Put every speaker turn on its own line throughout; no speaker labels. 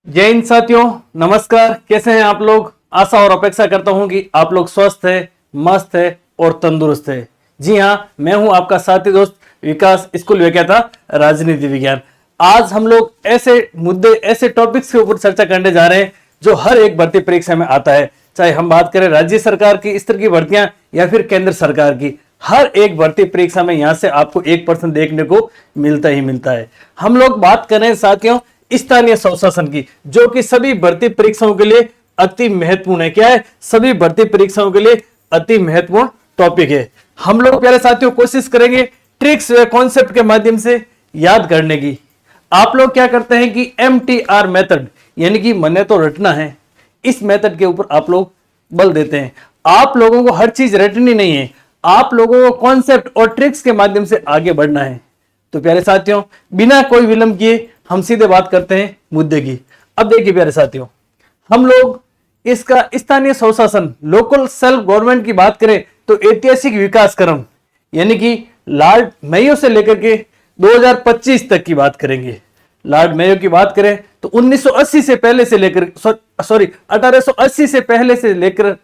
जय हिंद साथियों, नमस्कार। कैसे हैं आप लोग? आशा और अपेक्षा करता हूं कि आप लोग स्वस्थ है, मस्त है और तंदुरुस्त है। जी हाँ, मैं हूं आपका साथी दोस्त विकास, स्कूल व्याख्याता राजनीति विज्ञान। आज हम लोग ऐसे मुद्दे, ऐसे टॉपिक्स के ऊपर चर्चा करने जा रहे हैं जो हर एक भर्ती परीक्षा में आता है। चाहे हम बात करें राज्य सरकार की स्तर की भर्तियां या फिर केंद्र सरकार की, हर एक भर्ती परीक्षा में यहां से आपको 1% देखने को मिलता ही मिलता है। हम लोग बात कर रहे हैं साथियों स्थानीय स्वशासन की, जो कि सभी भर्ती परीक्षाओं के लिए अति महत्वपूर्ण है। क्या है? सभी भर्ती परीक्षाओं के लिए अति महत्वपूर्ण टॉपिक है। हम लोग प्यारे साथियों कोशिश करेंगे ट्रिक्स व कॉन्सेप्ट के माध्यम से याद करने की। आप लोग क्या करते हैं कि MTR मेथड, यानी कि मने तो रटना है, इस मेथड के ऊपर आप लोग बल देते हैं। आप लोगों को हर चीज रटनी नहीं है, आप लोगों को कॉन्सेप्ट और ट्रिक्स के माध्यम से आगे बढ़ना है। तो प्यारे साथियों, बिना कोई विलंब किए हम सीधे बात करते हैं मुद्दे की। अब देखिए प्यारे साथियों, हम लोग इसका स्थानीय स्वशासन, लोकल सेल्फ गवर्नमेंट की बात करें तो ऐतिहासिक विकास क्रम, यानी कि लॉर्ड मेयो से लेकर के 2025 तक की बात करेंगे। लॉर्ड मेयो की बात करें तो 1980 से पहले से लेकर 1880 से पहले से लेकर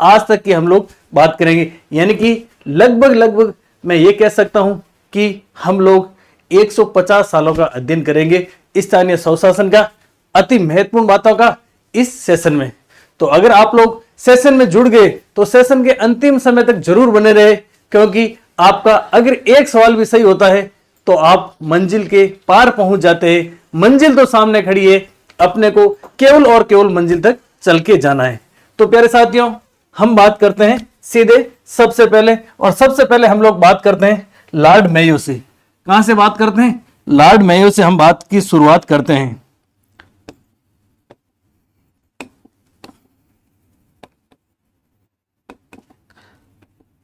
आज तक की हम लोग बात करेंगे। यानी कि लगभग मैं ये कह सकता हूं कि हम लोग 150 सालों का अध्ययन करेंगे स्थानीय स्वशासन का, अति महत्वपूर्ण बातों का इस सेशन में। तो अगर आप लोग सेशन में जुड़ गए तो सेशन के अंतिम समय तक जरूर बने रहे, क्योंकि आपका अगर एक सवाल भी सही होता है तो आप मंजिल के पार पहुंच जाते हैं। मंजिल तो सामने खड़ी है, अपने को केवल और केवल मंजिल तक चल के जाना है। तो प्यारे साथियों, हम बात करते हैं सीधे सबसे पहले हम लोग बात करते हैं लॉर्ड मेयो से। कहां से बात करते हैं? लॉर्ड मेयो से हम बात की शुरुआत करते हैं।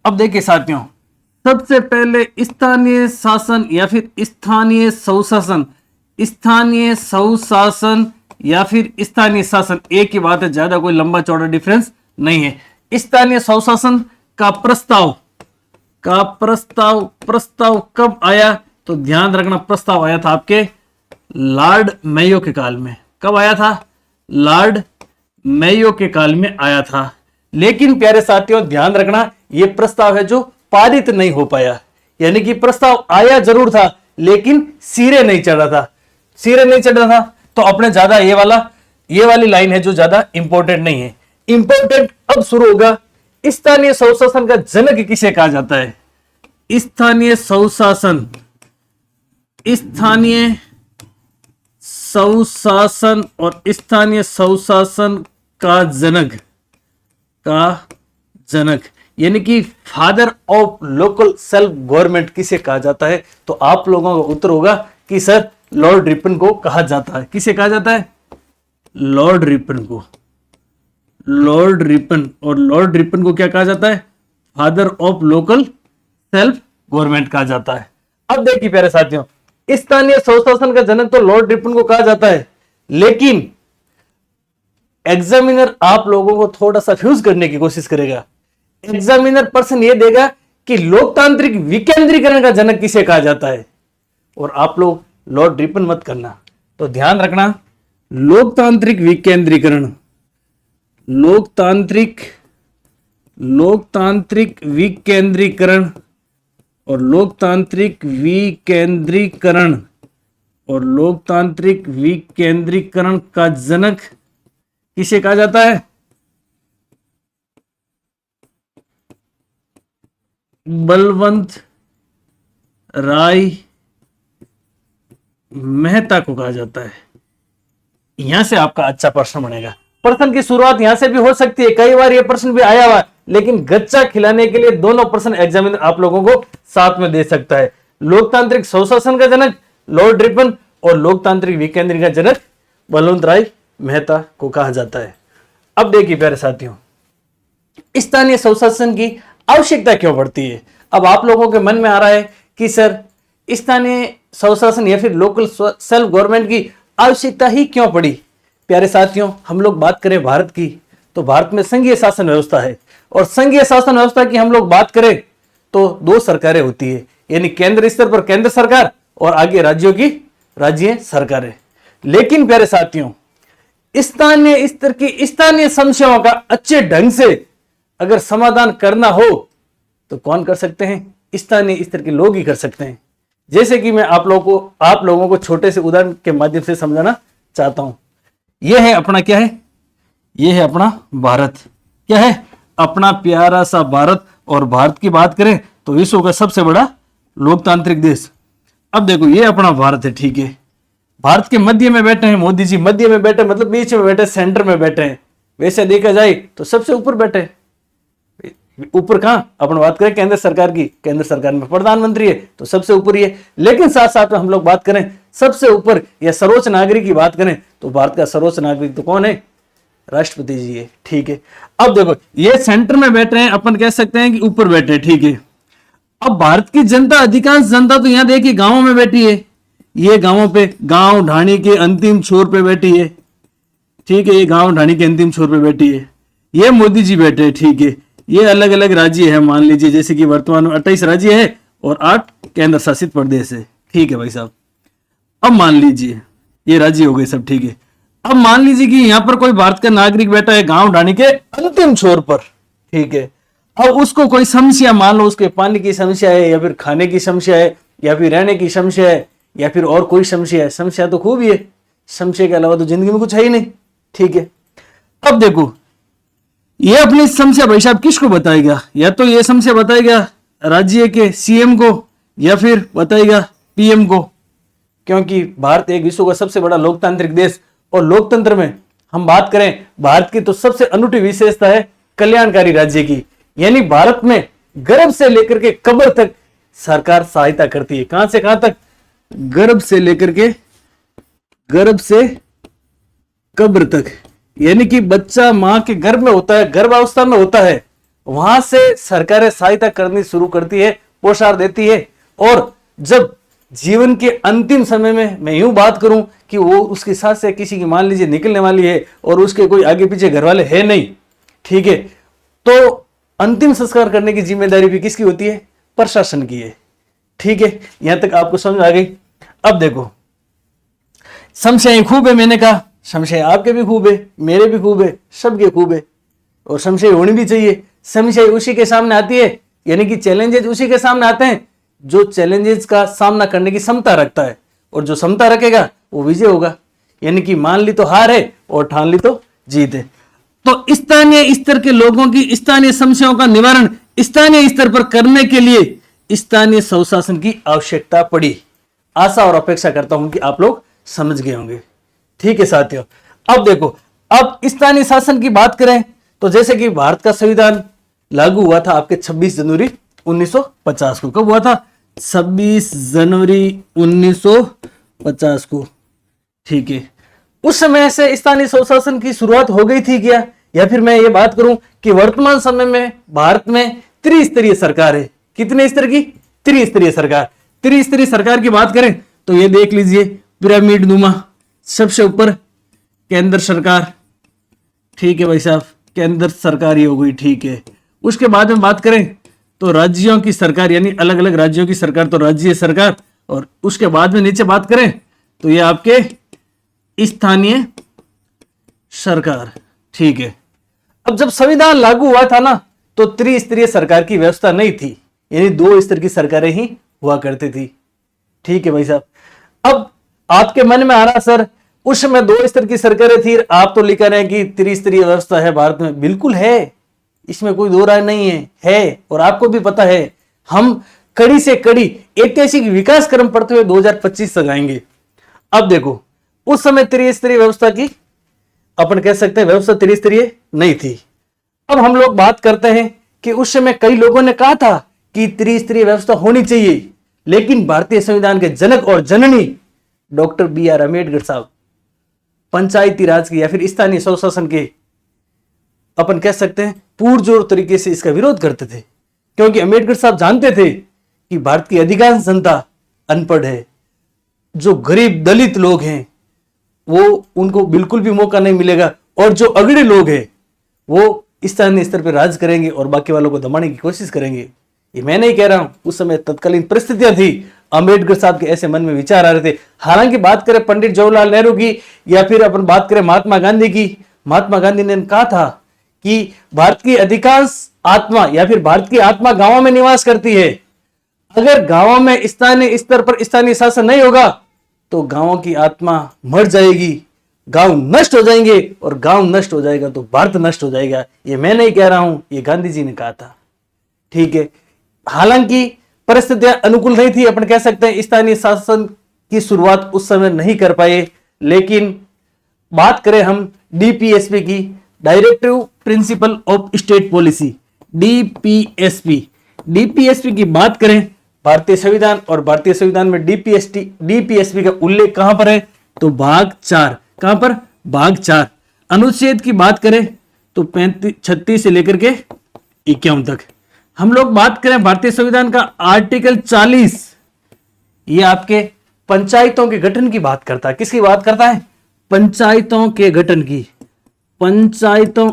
अब देखिए साथियों, सबसे पहले स्थानीय शासन या फिर स्थानीय स्वशासन, स्थानीय स्वशासन या फिर स्थानीय शासन एक ही बात है, ज्यादा कोई लंबा चौड़ा डिफरेंस नहीं है। स्थानीय स्वशासन का प्रस्ताव कब आया? तो ध्यान रखना, प्रस्ताव आया था आपके लॉर्ड मेयो के काल में। कब आया था? लॉर्ड मेयो के काल में आया था। लेकिन प्यारे साथियों ध्यान रखना, यह प्रस्ताव है जो पारित नहीं हो पाया। यानी कि प्रस्ताव आया जरूर था लेकिन सिरे नहीं चढ़ रहा था। तो अपने ज्यादा ये वाली लाइन है जो ज्यादा इंपॉर्टेंट नहीं है। इंपॉर्टेंट अब शुरू होगा, स्थानीय स्वशासन का जनक किसे कहा जाता है? स्थानीय स्वशासन और स्थानीय स्वशासन का जनक यानी कि father of local self government किसे कहा जाता है? तो आप लोगों का उत्तर होगा कि सर लॉर्ड रिपन को कहा जाता है। किसे कहा जाता है? लॉर्ड रिपन को। लॉर्ड रिपन को क्या कहा जाता है? Father of local self government कहा जाता है। अब देखिए प्यारे साथियों, स्थानीय स्वशासन का जनक तो लॉर्ड रिपन को कहा जाता है, लेकिन एग्जामिनर आप लोगों को थोड़ा सा फ्यूज करने की कोशिश करेगा। एग्जामिनर प्रश्न यह देगा कि लोकतांत्रिक विकेंद्रीकरण का जनक किसे कहा जाता है, और आप लोग लॉर्ड रिपन मत करना। तो ध्यान रखना, लोकतांत्रिक विकेंद्रीकरण और लोकतांत्रिक विकेंद्रीकरण का जनक किसे कहा जाता है? बलवंत राय मेहता को कहा जाता है। यहां से आपका अच्छा प्रश्न बनेगा। प्रश्न की शुरुआत यहां से भी हो सकती है, कई बार यह प्रश्न भी आया हुआ, लेकिन गच्चा खिलाने के लिए दोनों प्रश्न एग्जामिनर आप लोगों को साथ में दे सकता है। लोकतांत्रिक स्वशासन का जनक लॉर्ड रिपन और लोकतांत्रिक विकेंद्रीकरण का जनक बलवंत राय मेहता को कहा जाता है। अब देखिए प्यारे साथियों, स्थानीय स्वशासन की आवश्यकता क्यों पड़ती है? अब आप लोगों के मन में आ रहा है कि सर स्थानीय स्वशासन या फिर लोकल सेल्फ गवर्नमेंट की आवश्यकता ही क्यों पड़ी? प्यारे साथियों, हम लोग बात करें भारत की तो भारत में संघीय शासन व्यवस्था है, और संघीय शासन व्यवस्था की हम लोग बात करें तो दो सरकारें होती है, यानी केंद्र स्तर पर केंद्र सरकार और आगे राज्यों की राज्य सरकारें। लेकिन प्यारे साथियों, स्थानीय स्तर की स्थानीय समस्याओं का अच्छे ढंग से अगर समाधान करना हो तो कौन कर सकते हैं? स्थानीय स्तर के लोग ही कर सकते हैं। जैसे कि मैं आप लोगों को छोटे से उदाहरण के माध्यम से समझाना चाहता हूं। यह है अपना क्या है? यह है अपना भारत। क्या है? अपना प्यारा सा भारत। और भारत की बात करें तो विश्व का सबसे बड़ा लोकतांत्रिक देश। अब देखो ये अपना भारत है, ठीक है। भारत के मध्य में बैठे हैं मोदी जी। मध्य में बैठे मतलब बीच में बैठे, सेंटर में बैठे हैं। वैसे देखा जाए तो सबसे ऊपर बैठे। ऊपर कहां? अपन बात करें केंद्र सरकार की, केंद्र सरकार में प्रधानमंत्री है तो सबसे ऊपर ही है। लेकिन साथ साथ में हम लोग बात करें सबसे ऊपर या सर्वोच्च नागरिक की बात करें तो भारत का सर्वोच्च नागरिक तो कौन है? राष्ट्रपति जी है, ठीक है। अब देखो ये सेंटर में बैठे हैं, अपन कह सकते हैं कि ऊपर बैठे, ठीक है। अब भारत की जनता, अधिकांश जनता तो यहां देखिए गांवों में बैठी है। ये गांवों पे, गांव ढाणी के अंतिम छोर पे बैठी है, ठीक है। ये गांव ढाणी के अंतिम छोर पे बैठी है। ये मोदी जी बैठे हैं, ठीक है। ये अलग अलग राज्य है, मान लीजिए जैसे कि वर्तमान में 28 राज्य है और 8 केंद्र शासित प्रदेश है, ठीक है भाई साहब। अब मान लीजिए ये राज्य हो गए सब, ठीक है। अब मान लीजिए कि यहां पर कोई भारत का नागरिक बैठा है गांव ढाणी के अंतिम छोर पर, ठीक है। अब उसको कोई समस्या, मान लो उसके पानी की समस्या है या फिर खाने की समस्या है या फिर रहने की समस्या है या फिर और कोई समस्या है। समस्या तो खूब ही है, समस्या के अलावा तो जिंदगी में कुछ है ही नहीं, ठीक है। अब देखो ये अपनी समस्या भाई साहब किसको बताएगा? या तो ये समस्या बताएगा राज्य के सीएम को या फिर बताएगा पीएम को, क्योंकि भारत एक विश्व का सबसे बड़ा लोकतांत्रिक देश। और लोकतंत्र में हम बात करें, भारत की तो सबसे अनूठी विशेषता है कल्याणकारी राज्य की। यानी भारत में गर्भ से लेकर के कब्र तक सरकार सहायता करती है। कहां से कहां तक? गर्भ से लेकर के, गर्भ से कब्र तक। यानी कि बच्चा मां के गर्भ में होता है, गर्भावस्था में होता है, वहां से सरकारें सहायता करनी शुरू करती है, पोषाहार देती है। और जब जीवन के अंतिम समय में मैं यूं बात करूं कि वो उसकी सांस से किसी की मान लीजिए निकलने वाली है और उसके कोई आगे पीछे घर वाले है नहीं, ठीक है, तो अंतिम संस्कार करने की जिम्मेदारी भी किसकी होती है? प्रशासन की है, ठीक है। यहां तक आपको समझ आ गई। अब देखो समस्याएं खूब है, मैंने कहा समस्या आपके भी खूब है, मेरे भी खूब है, सबके खूब है। और समस्या होनी भी चाहिए। समस्या उसी के सामने आती है, यानी कि चैलेंजेस उसी के सामने आते हैं जो चैलेंजेस का सामना करने की क्षमता रखता है। और जो क्षमता रखेगा वो विजय होगा। यानी कि मान ली तो हार है और ठान ली तो जीत है। तो स्थानीय स्तर के लोगों की स्थानीय समस्याओं का निवारण स्थानीय स्तर पर करने के लिए स्थानीय स्वशासन की आवश्यकता पड़ी। आशा और अपेक्षा करता हूं कि आप लोग समझ गए होंगे, ठीक है साथियों। अब देखो, अब स्थानीय शासन की बात करें तो जैसे कि भारत का संविधान लागू हुआ था आपके 26 जनवरी 1950 को। कब हुआ था? 26 जनवरी 1950 को, ठीक है। उस समय से स्थानीय स्वशासन की शुरुआत हो गई थी क्या? या फिर मैं ये बात करूं कि वर्तमान समय में भारत में त्रिस्तरीय सरकार है। कितने स्तर की? त्रिस्तरीय सरकार। त्रिस्तरीय सरकार की बात करें तो ये देख लीजिए पिरामिड नुमा, सबसे ऊपर केंद्र सरकार, ठीक है भाई साहब, केंद्र सरकार ही हो गई, ठीक है। उसके बाद में बात करें तो राज्यों की सरकार, यानी अलग अलग राज्यों की सरकार, तो राज्य सरकार। और उसके बाद में नीचे बात करें तो ये आपके स्थानीय सरकार, ठीक है। अब जब संविधान लागू हुआ था ना तो त्रिस्तरीय सरकार की व्यवस्था नहीं थी, यानी 2 स्तर की सरकारें ही हुआ करती थी, ठीक है भाई साहब। अब आपके मन में आ रहा सर उस समय 2 स्तर की सरकारें थी, आप तो लिख रहे हैं कि त्रिस्तरीय व्यवस्था है भारत में। बिल्कुल है, इसमें कोई दो राय नहीं है। और आपको भी पता है हम कड़ी से कड़ी ऐतिहासिक विकास क्रम पढ़ते हुए 2025 तक आएंगे। अब देखो उस समय त्रिस्तरीय व्यवस्था की अपन कह सकते हैं व्यवस्था त्रिस्तरीय नहीं थी। अब हम लोग बात करते हैं कि उस समय कई लोगों ने कहा था कि त्रिस्तरीय व्यवस्था होनी चाहिए, लेकिन भारतीय संविधान के जनक और जननी डॉक्टर BR अम्बेडकर साहब पंचायती राज के या फिर स्थानीय स्वशासन के अपन कह सकते हैं पुरजोर तरीके से इसका विरोध करते थे, क्योंकि अम्बेडकर साहब जानते थे कि भारत की अधिकांश जनता अनपढ़ है। जो गरीब दलित लोग हैं वो उनको बिल्कुल भी मौका नहीं मिलेगा, और जो अगड़े लोग हैं वो स्थानीय स्तर पर राज करेंगे और बाकी वालों को दबाने की कोशिश करेंगे। ये मैं नहीं कह रहा हूं, उस समय तत्कालीन परिस्थितियां थी। अंबेडकर साहब के ऐसे मन में विचार आ रहे थे। हालांकि बात करें पंडित जवाहरलाल नेहरू की या फिर अपन बात करें महात्मा गांधी की, महात्मा गांधी ने कहा था कि भारत की अधिकांश आत्मा या फिर भारत की आत्मा गांवों में निवास करती है। अगर गांवों में स्थानीय स्तर पर स्थानीय शासन नहीं होगा तो गांवों की आत्मा मर जाएगी, गांव नष्ट हो जाएंगे, और गांव नष्ट हो जाएगा तो भारत नष्ट हो जाएगा। ये मैं नहीं कह रहा हूं, ये गांधी जी ने कहा था। ठीक है, हालांकि परिस्थितियां अनुकूल नहीं थी, अपन कह सकते हैं स्थानीय शासन की शुरुआत उस समय नहीं कर पाए। लेकिन बात करें हम डीपीएसपी की, directive principle of state policy, DPSP की बात करें, भारतीय संविधान और भारतीय संविधान में डीपीएसपी का उल्लेख कहां पर है तो भाग 4। कहां पर? भाग 4। अनुच्छेद की बात करें तो 36 से लेकर के 51 तक। हम लोग बात करें भारतीय संविधान का आर्टिकल 40, ये आपके पंचायतों के गठन की बात करता है। किसकी बात करता है? पंचायतों के गठन की। पंचायतों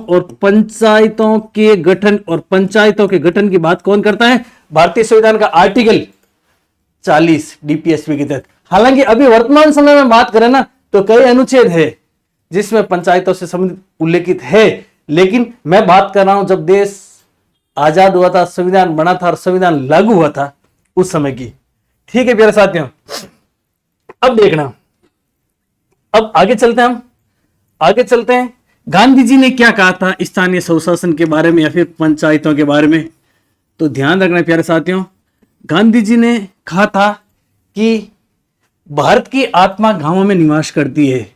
के गठन और पंचायतों के गठन की बात कौन करता है? भारतीय संविधान का आर्टिकल 40 डीपीएसपी के तहत। हालांकि अभी वर्तमान समय में बात करें ना तो कई अनुच्छेद है जिसमें पंचायतों से संबंधित उल्लेखित है, लेकिन मैं बात कर रहा हूं जब देश आजाद हुआ था, संविधान बना था और संविधान लागू हुआ था उस समय की। ठीक है प्यारे साथियों, अब देखना, अब आगे चलते हैं, हम आगे चलते हैं। गांधी जी ने क्या कहा था स्थानीय स्वशासन के बारे में या फिर पंचायतों के बारे में? तो ध्यान रखना प्यारे साथियों, गांधी जी ने कहा था कि भारत की आत्मा गांवों में निवास करती है।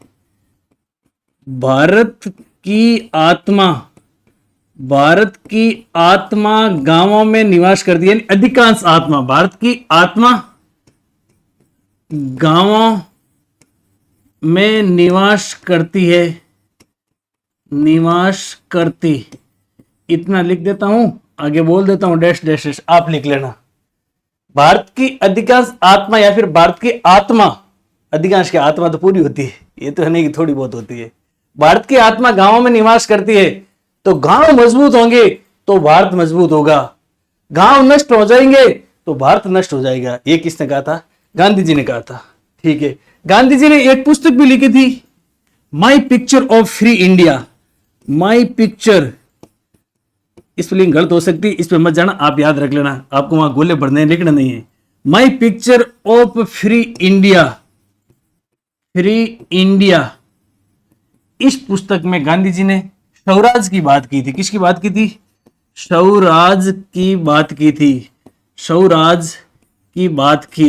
भारत की आत्मा गांवों में निवास करती है, अधिकांश आत्मा, भारत की आत्मा गांवों में निवास करती। इतना लिख देता हूं, आगे बोल देता हूं डैश डैश डैश, आप लिख लेना। भारत की अधिकांश आत्मा या फिर भारत की आत्मा, अधिकांश की आत्मा तो पूरी होती है, ये तो है नहीं कि थोड़ी बहुत होती है। भारत की आत्मा गांवों में निवास करती है, तो गांव मजबूत होंगे तो भारत मजबूत होगा, गांव नष्ट हो जाएंगे तो भारत नष्ट हो जाएगा। ये किसने कहा था? गांधी जी ने कहा था। ठीक है, गांधी जी ने एक पुस्तक भी लिखी थी, my picture of free India. My picture, इस पर लिंक गलत हो सकती है, इस पर मत जाना, आप याद रख लेना, आपको वहां गोले पढ़ने हैं, लिखना नहीं है। My picture of free India, इस पुस्तक में गांधी जी ने स्वराज की बात की थी। किसकी बात की थी? स्वराज की बात की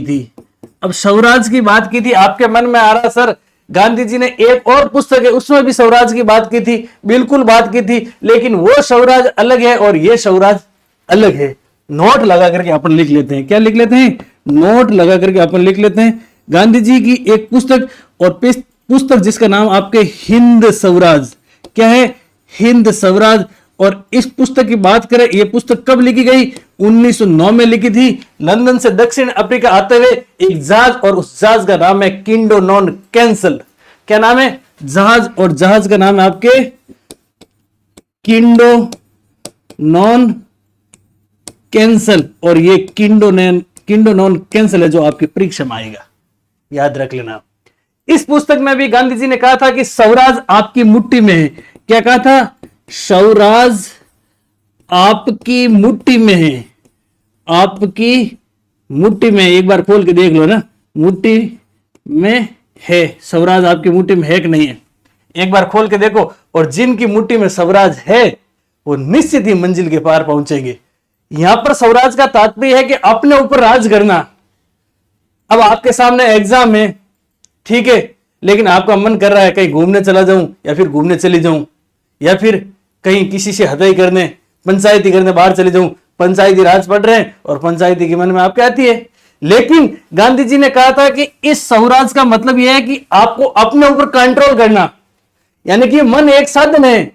थी। अब स्वराज की बात की थी, आपके मन में आ रहा सर गांधी जी ने एक और पुस्तक है उसमें भी स्वराज की बात की थी, बिल्कुल बात की थी, लेकिन वो स्वराज अलग है और ये स्वराज अलग है। नोट लगा करके अपन लिख लेते हैं। क्या लिख लेते हैं? नोट लगा करके अपन लिख लेते हैं। गांधी जी की एक पुस्तक, और पुस्तक जिसका नाम आपके हिंद स्वराज। क्या है? हिंद स्वराज। और इस पुस्तक की बात करें, यह पुस्तक कब लिखी गई? 1909 में लिखी थी। लंदन से दक्षिण अफ्रीका आते हुए एक जहाज, और उस जहाज का नाम है किंडो नॉन कैंसल। क्या नाम है? जहाज, और जहाज का नाम है आपके किंडो नॉन कैंसल। और ये किंडो नॉन कैंसल है जो आपकी परीक्षा में आएगा, याद रख लेना। इस पुस्तक में भी गांधी जी ने कहा था कि स्वराज आपकी मुट्ठी में है। क्या कहा था? स्वराज आपकी मुट्ठी में है, आपकी मुट्ठी में। एक बार खोल के देख लो ना, मुट्ठी में है स्वराज, आपकी मुट्ठी में है कि नहीं है? एक बार खोल के देखो, और जिनकी मुट्ठी में स्वराज है वो निश्चित ही मंजिल के पार पहुंचेंगे। यहां पर स्वराज का तात्पर्य है कि अपने ऊपर राज करना। अब आपके सामने एग्जाम है, ठीक है, लेकिन आपका मन कर रहा है कहीं घूमने चला जाऊं या फिर घूमने चली जाऊं, या फिर कहीं किसी से हदाई करने, पंचायती करने बाहर चले जाऊं। पंचायती राज पढ़ रहे हैं और पंचायती के मन में आपके आती है। लेकिन गांधी जी ने कहा था कि इस स्वराज का मतलब यह है कि आपको अपने ऊपर कंट्रोल करना, यानी कि मन एक साधन है।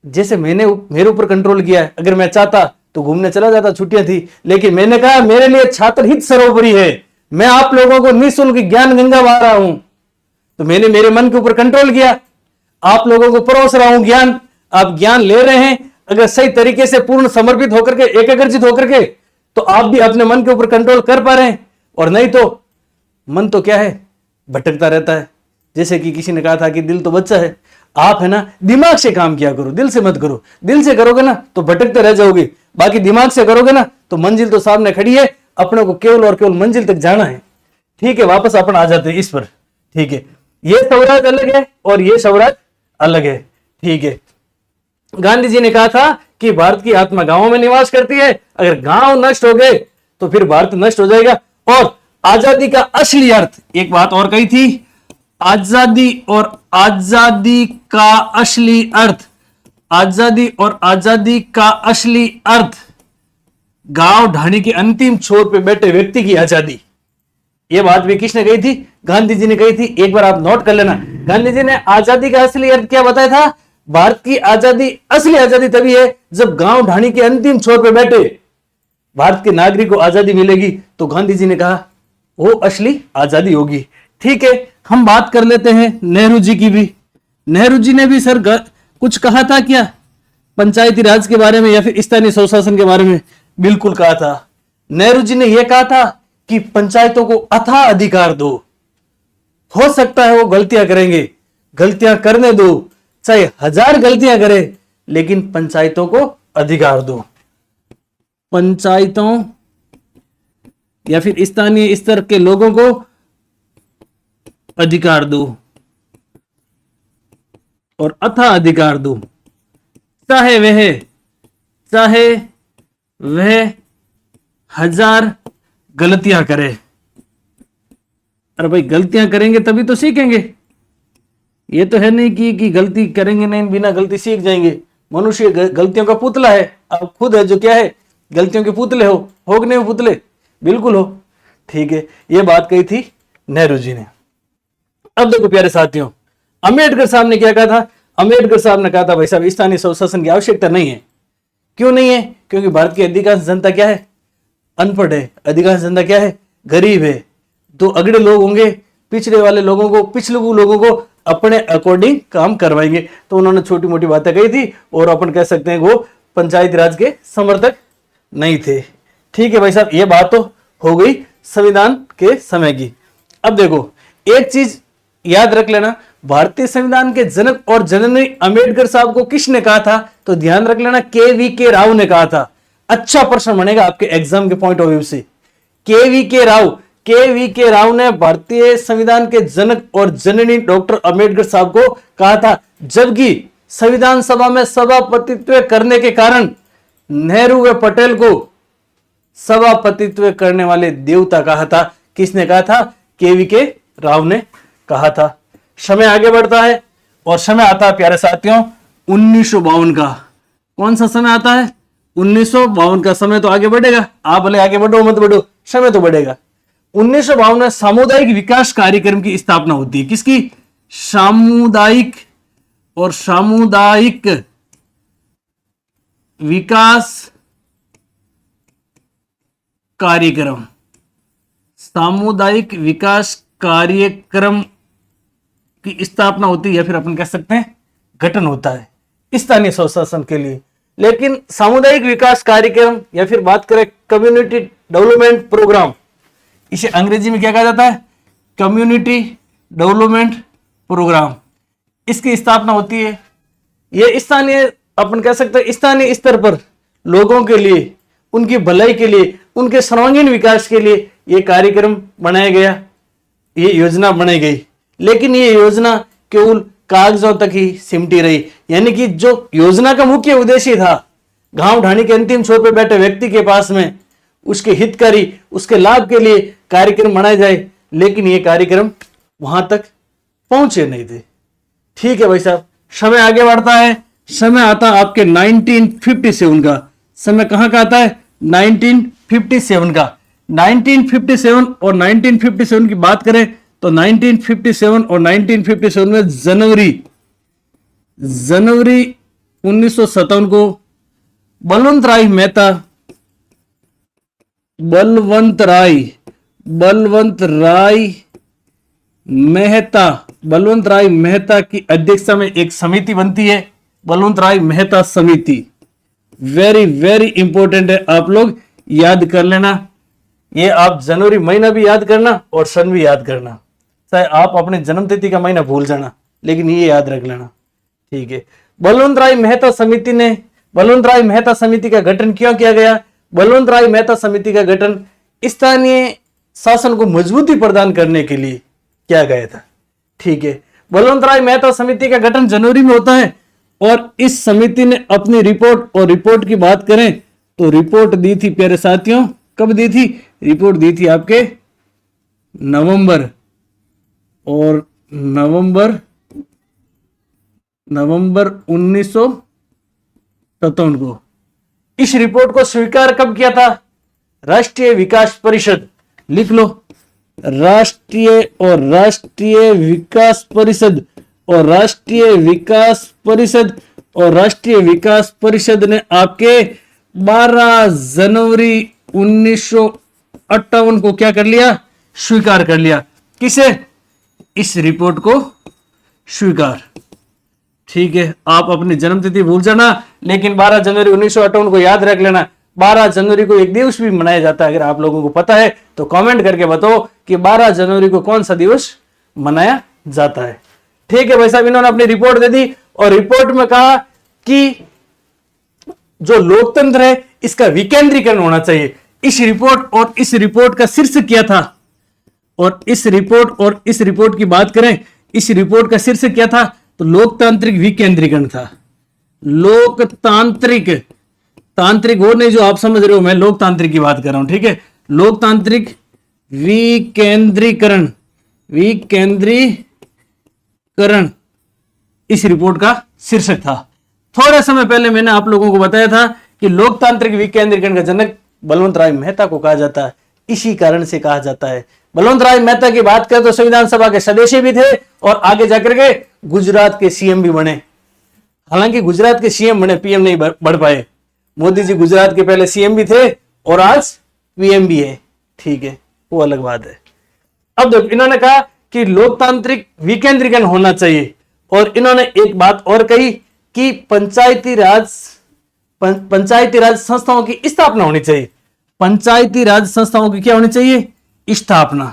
जैसे मैंने मेरे ऊपर कंट्रोल किया है, अगर मैं चाहता तो घूमने चला जाता, छुट्टियां थी, लेकिन मैंने कहा मेरे लिए छात्र हित सर्वोपरि है, मैं आप लोगों को निःशुल्क ज्ञान गंगा बहा रहा हूं, तो मैंने मेरे मन के ऊपर कंट्रोल किया, आप लोगों को परोस रहा हूं ज्ञान। आप ज्ञान ले रहे हैं, अगर सही तरीके से पूर्ण समर्पित होकर के, एकाग्रचित होकर के, तो आप भी अपने मन के ऊपर कंट्रोल कर पा रहे हैं। और नहीं तो मन तो क्या है, भटकता रहता है। जैसे कि किसी ने कहा था कि दिल तो बच्चा है, आप है ना दिमाग से काम किया करो, दिल से मत करो। दिल से करोगे ना तो भटकते रह जाओगे, बाकी दिमाग से करोगे ना तो मंजिल तो सामने खड़ी है, अपने को केवल और केवल मंजिल तक जाना है। ठीक है, वापस अपन आ जाते हैं इस पर। ठीक है, ये स्वराज अलग है और ये स्वराज अलग है। ठीक है, गांधी जी ने कहा था कि भारत की आत्मा गांवों में निवास करती है, अगर गांव नष्ट हो गए तो फिर भारत नष्ट हो जाएगा। और आजादी का असली अर्थ, एक बात और कही थी, आजादी और आजादी का असली अर्थ, आजादी और आजादी का असली अर्थ गांव ढाणी के अंतिम छोर पे बैठे व्यक्ति की आजादी। यह बात भी किसने कही थी? गांधी जी ने कही थी। एक बार आप नोट कर लेना, गांधी जी ने आजादी का असली अर्थ क्या बताया था? भारत की आजादी, असली आजादी तभी है जब गांव ढाणी के अंतिम छोर पे बैठे भारत के नागरिक को आजादी मिलेगी। तो गांधी जी ने कहा वो असली आजादी होगी। ठीक है, हम बात कर लेते हैं नेहरू जी की भी। नेहरू जी ने भी सर कुछ कहा था क्या पंचायती राज के बारे में या फिर स्थानीय स्वशासन के बारे में? बिल्कुल कहा था। नेहरू जी ने यह कहा था कि पंचायतों को अथाह अधिकार दो। हो सकता है वो गलतियां करेंगे, गलतियां करने दो, चाहे 1000 गलतियां करे, लेकिन पंचायतों को अधिकार दो। पंचायतों या फिर स्थानीय स्तर के लोगों को अधिकार दो और अथाह अधिकार दो, चाहे वह 1000 गलतियां करे। अरे भाई, गलतियां करेंगे तभी तो सीखेंगे। ये तो है नहीं कि गलती करेंगे नहीं, बिना गलती सीख जाएंगे। मनुष्य गलतियों का पुतला है। आप खुद है जो क्या है, गलतियों के पुतले हो कि नहीं हो पुतले? बिल्कुल हो। ठीक है, ये बात कही थी नेहरू जी ने। अब देखो प्यारे साथियों, अंबेडकर साहब ने क्या कहा था? अंबेडकर साहब ने कहा था भाई साहब स्थानीय स्वशासन की आवश्यकता नहीं है। क्यों नहीं है? क्योंकि भारत की अधिकांश जनता क्या है? अनपढ़ है। अधिकांश जनता क्या है? गरीब है। तो अगड़े लोग होंगे, पिछड़े वाले लोगों को, पिछले लोगों को अपने अकॉर्डिंग काम करवाएंगे। तो उन्होंने छोटी मोटी बातें कही थी और अपन कह सकते हैं वो पंचायती राज के समर्थक नहीं थे। ठीक है भाई साहब, ये बात तो हो गई संविधान के समय की। अब देखो एक चीज याद रख लेना, भारतीय संविधान के जनक और जननी अंबेडकर साहब को किसने कहा था? तो ध्यान रख लेना, के राव ने कहा था। अच्छा प्रश्न बनेगा आपके एग्जाम के पॉइंट ऑफ व्यू से। के राव ने भारतीय संविधान के जनक और जननी डॉक्टर अंबेडकर साहब को कहा था, जबकि संविधान सभा में सभापतित्व करने के कारण नेहरू व पटेल को सभापतित्व करने वाले देवता कहा था। किसने कहा था? के राव ने कहा था। समय आगे बढ़ता है और समय आता है प्यारे साथियों 1952 का। कौन सा समय आता है? 1952 का। समय तो आगे बढ़ेगा, आप भले आगे बढ़ो मत बढ़ो, समय तो बढ़ेगा। 1952 में सामुदायिक विकास कार्यक्रम की स्थापना होती है। किसकी? सामुदायिक विकास कार्यक्रम, सामुदायिक विकास कार्यक्रम की स्थापना होती है या फिर अपन कह सकते हैं गठन होता है स्थानीय स्वशासन के लिए। लेकिन सामुदायिक विकास कार्यक्रम या फिर बात करें कम्युनिटी डेवलपमेंट प्रोग्राम, इसे अंग्रेजी में क्या कहा जाता है? Community development programme. इसकी स्थापना होती है। यह स्थानीय, अपन कह सकते हैं स्थानीय स्तर पर लोगों के लिए, उनकी भलाई के लिए, उनके सर्वांगीण विकास के लिए यह कार्यक्रम बनाया गया, ये योजना बनाई गई। लेकिन ये योजना केवल कागजों तक ही सिमटी रही। यानी कि जो योजना का मुख्य उद्देश्य था गांव ढाणी के अंतिम छोर पर बैठे व्यक्ति के पास में उसके हितकारी, उसके लाभ के लिए कार्यक्रम बनाए जाए, लेकिन ये कार्यक्रम वहां तक पहुंचे नहीं थे। ठीक है भाई साहब, समय आगे बढ़ता है। समय आता है आपके 1957 का। समय कहां का आता है? 1957 का। 1957 और 1957 की बात करें तो 1957 और 1957 में जनवरी 1957 को बलवंत राय मेहता की अध्यक्षता में एक समिति बनती है, बलवंत राय मेहता समिति। वेरी वेरी इंपॉर्टेंट है, आप लोग याद कर लेना। ये आप जनवरी महीना भी याद करना और सन भी याद करना। चाहे आप अपने जन्म तिथि का महीना भूल जाना, लेकिन ये याद रख लेना, ठीक है। बलवंत राय मेहता समिति का गठन क्यों किया गया? बलवंत राय मेहता समिति का गठन स्थानीय शासन को मजबूती प्रदान करने के लिए किया गया था, ठीक है। बलवंत राय मेहता समिति का गठन जनवरी में होता है और इस समिति ने अपनी रिपोर्ट, और रिपोर्ट की बात करें तो रिपोर्ट दी थी प्यारे साथियों, कब दी थी? रिपोर्ट दी थी आपके नवंबर 1957 को। इस रिपोर्ट को स्वीकार कब किया था? राष्ट्रीय विकास परिषद, लिख लो, राष्ट्रीय विकास परिषद और राष्ट्रीय विकास परिषद ने आपके 12 जनवरी 1958 को क्या कर लिया? स्वीकार कर लिया। किसे? इस रिपोर्ट को स्वीकार, ठीक है। आप अपनी जन्म तिथि भूल जाना, लेकिन 12 जनवरी 1958 को याद रख लेना। 12 जनवरी को एक दिवस भी मनाया जाता है, अगर आप लोगों को पता है तो कमेंट करके बताओ कि 12 जनवरी को कौन सा दिवस मनाया जाता है, ठीक है भाई साहब। इन्होंने अपनी रिपोर्ट दे दी और रिपोर्ट में कहा कि जो लोकतंत्र है इसका विकेंद्रीकरण होना चाहिए। इस रिपोर्ट का शीर्षक क्या था? और इस रिपोर्ट की बात करें, इस रिपोर्ट का शीर्षक क्या था? तो लोकतांत्रिक विकेंद्रीकरण था। तांत्रिक वो नहीं जो आप समझ रहे हो, मैं लोकतांत्रिक की बात कर रहा हूं, ठीक है। लोकतांत्रिक विकेंद्रीकरण इस रिपोर्ट का शीर्षक था। थोड़ा समय पहले मैंने आप लोगों को बताया था कि लोकतांत्रिक विकेंद्रीकरण का जनक बलवंत राय मेहता को कहा जाता है, इसी कारण से कहा जाता है। बलवंत राय मेहता की बात करें तो संविधान सभा के सदस्य भी थे और आगे जाकर के गुजरात के सीएम भी बने। हालांकि गुजरात के सीएम बने, पीएम नहीं बढ़ पाए। मोदी जी गुजरात के पहले सीएम भी थे और आज पीएम भी है, ठीक है, वो अलग बात है। अब देखो, इन्होंने कहा कि लोकतांत्रिक विकेंद्रीकरण होना चाहिए और इन्होंने एक बात और कही कि पंचायती राज संस्थाओं की स्थापना होनी चाहिए। पंचायती राज संस्थाओं की क्या होनी चाहिए? स्थापना।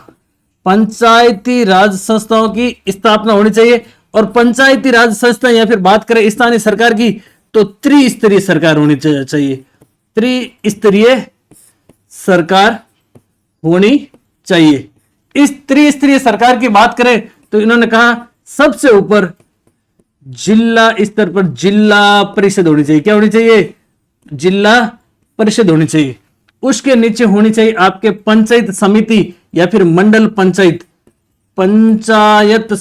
पंचायती राज संस्थाओं की स्थापना होनी चाहिए। और पंचायती राज संस्था या फिर बात करें स्थानीय सरकार की तो त्रिस्तरीय सरकार होनी चाहिए। त्रिस्तरीय सरकार होनी चाहिए। इस त्रिस्तरीय सरकार की बात करें तो इन्होंने कहा सबसे ऊपर जिला स्तर पर जिला परिषद होनी चाहिए। क्या होनी चाहिए? जिला परिषद होनी चाहिए। उसके नीचे होनी चाहिए आपके पंचायत समिति या फिर मंडल पंचायत, पंचायत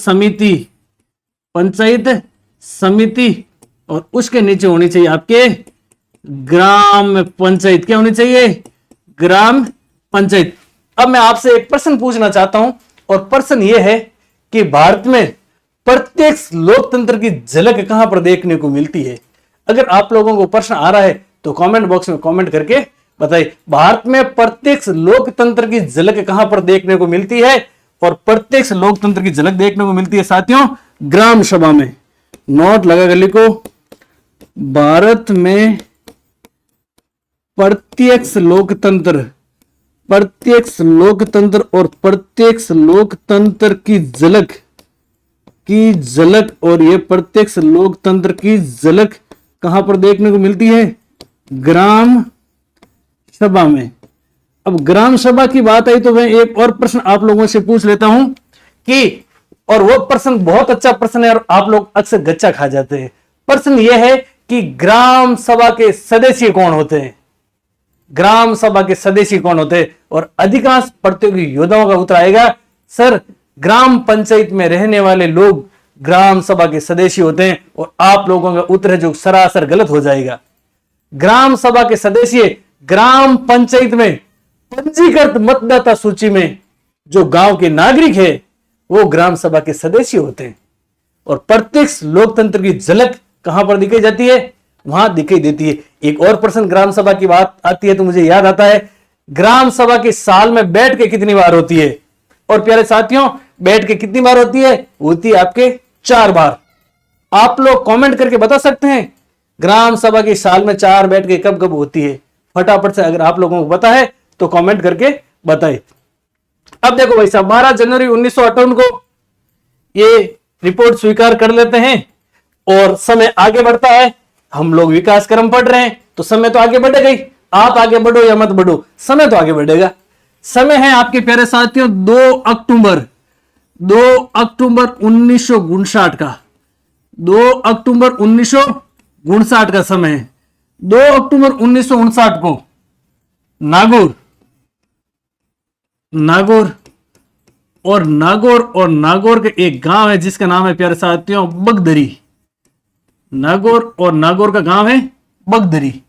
समिति और उसके नीचे होनी चाहिए आपके ग्राम पंचायत। क्या होनी चाहिए? ग्राम पंचायत। अब मैं आपसे एक प्रश्न पूछना चाहता हूं और प्रश्न यह है कि भारत में प्रत्यक्ष लोकतंत्र की झलक कहां पर देखने को मिलती है? अगर आप लोगों को प्रश्न आ रहा है तो कमेंट बॉक्स में कमेंट करके बताइए, भारत में प्रत्यक्ष लोकतंत्र की झलक कहां पर देखने को मिलती है? और प्रत्यक्ष लोकतंत्र की झलक देखने को मिलती है साथियों ग्राम सभा में। नोट लगा कर लिखो, भारत में प्रत्यक्ष लोकतंत्र और प्रत्यक्ष लोकतंत्र की झलक और ये प्रत्यक्ष लोकतंत्र की झलक कहां पर देखने को मिलती है? ग्राम सभा में। अब ग्राम सभा की बात आई तो मैं एक और प्रश्न आप लोगों से पूछ लेता हूं कि, और वो प्रश्न बहुत अच्छा प्रश्न है और आप लोग अक्सर गच्चा खा जाते हैं। प्रश्न यह है कि ग्राम सभा के सदस्य कौन होते हैं? ग्राम सभा के सदस्य कौन होते हैं? और अधिकांश प्रतियोगी योद्धाओं का उत्तर आएगा सर ग्राम पंचायत में रहने वाले लोग ग्राम सभा के सदस्य होते हैं। और आप लोगों का उत्तर है जो सरासर गलत हो जाएगा। ग्राम सभा के सदस्य ग्राम पंचायत में पंजीकृत मतदाता सूची में जो गांव के नागरिक है वो ग्राम सभा के सदस्य होते हैं। और प्रत्यक्ष लोकतंत्र की झलक कहां पर दिखाई जाती है? वहां दिखाई देती है। एक और प्रश्न ग्राम सभा की बात आती है तो मुझे याद आता है, ग्राम सभा के साल में बैठ के कितनी बार होती है? और प्यारे साथियों बैठ के कितनी बार होती है? होती है आपके 4 बार। आप लोग कमेंट करके बता सकते हैं ग्राम सभा की साल में 4 बैठ के कब कब होती है? फटाफट से अगर आप लोगों को पता है तो कमेंट करके बताइए। अब देखो भाई साहब, 12 जनवरी 1958 को ये रिपोर्ट स्वीकार कर लेते हैं और समय आगे बढ़ता है। हम लोग विकास क्रम पढ़ रहे हैं तो समय तो आगे बढ़ेगा ही, आप आगे बढ़ो या मत बढ़ो, समय तो आगे बढ़ेगा। समय है आपके प्यारे साथियों 2 अक्टूबर 1959 का, 2 अक्टूबर 1959 का समय है। 2 अक्टूबर 1959 को नागौर के एक गांव है जिसका नाम है प्यारे साथियों बगदरी। नागौर का गांव है बगदरी।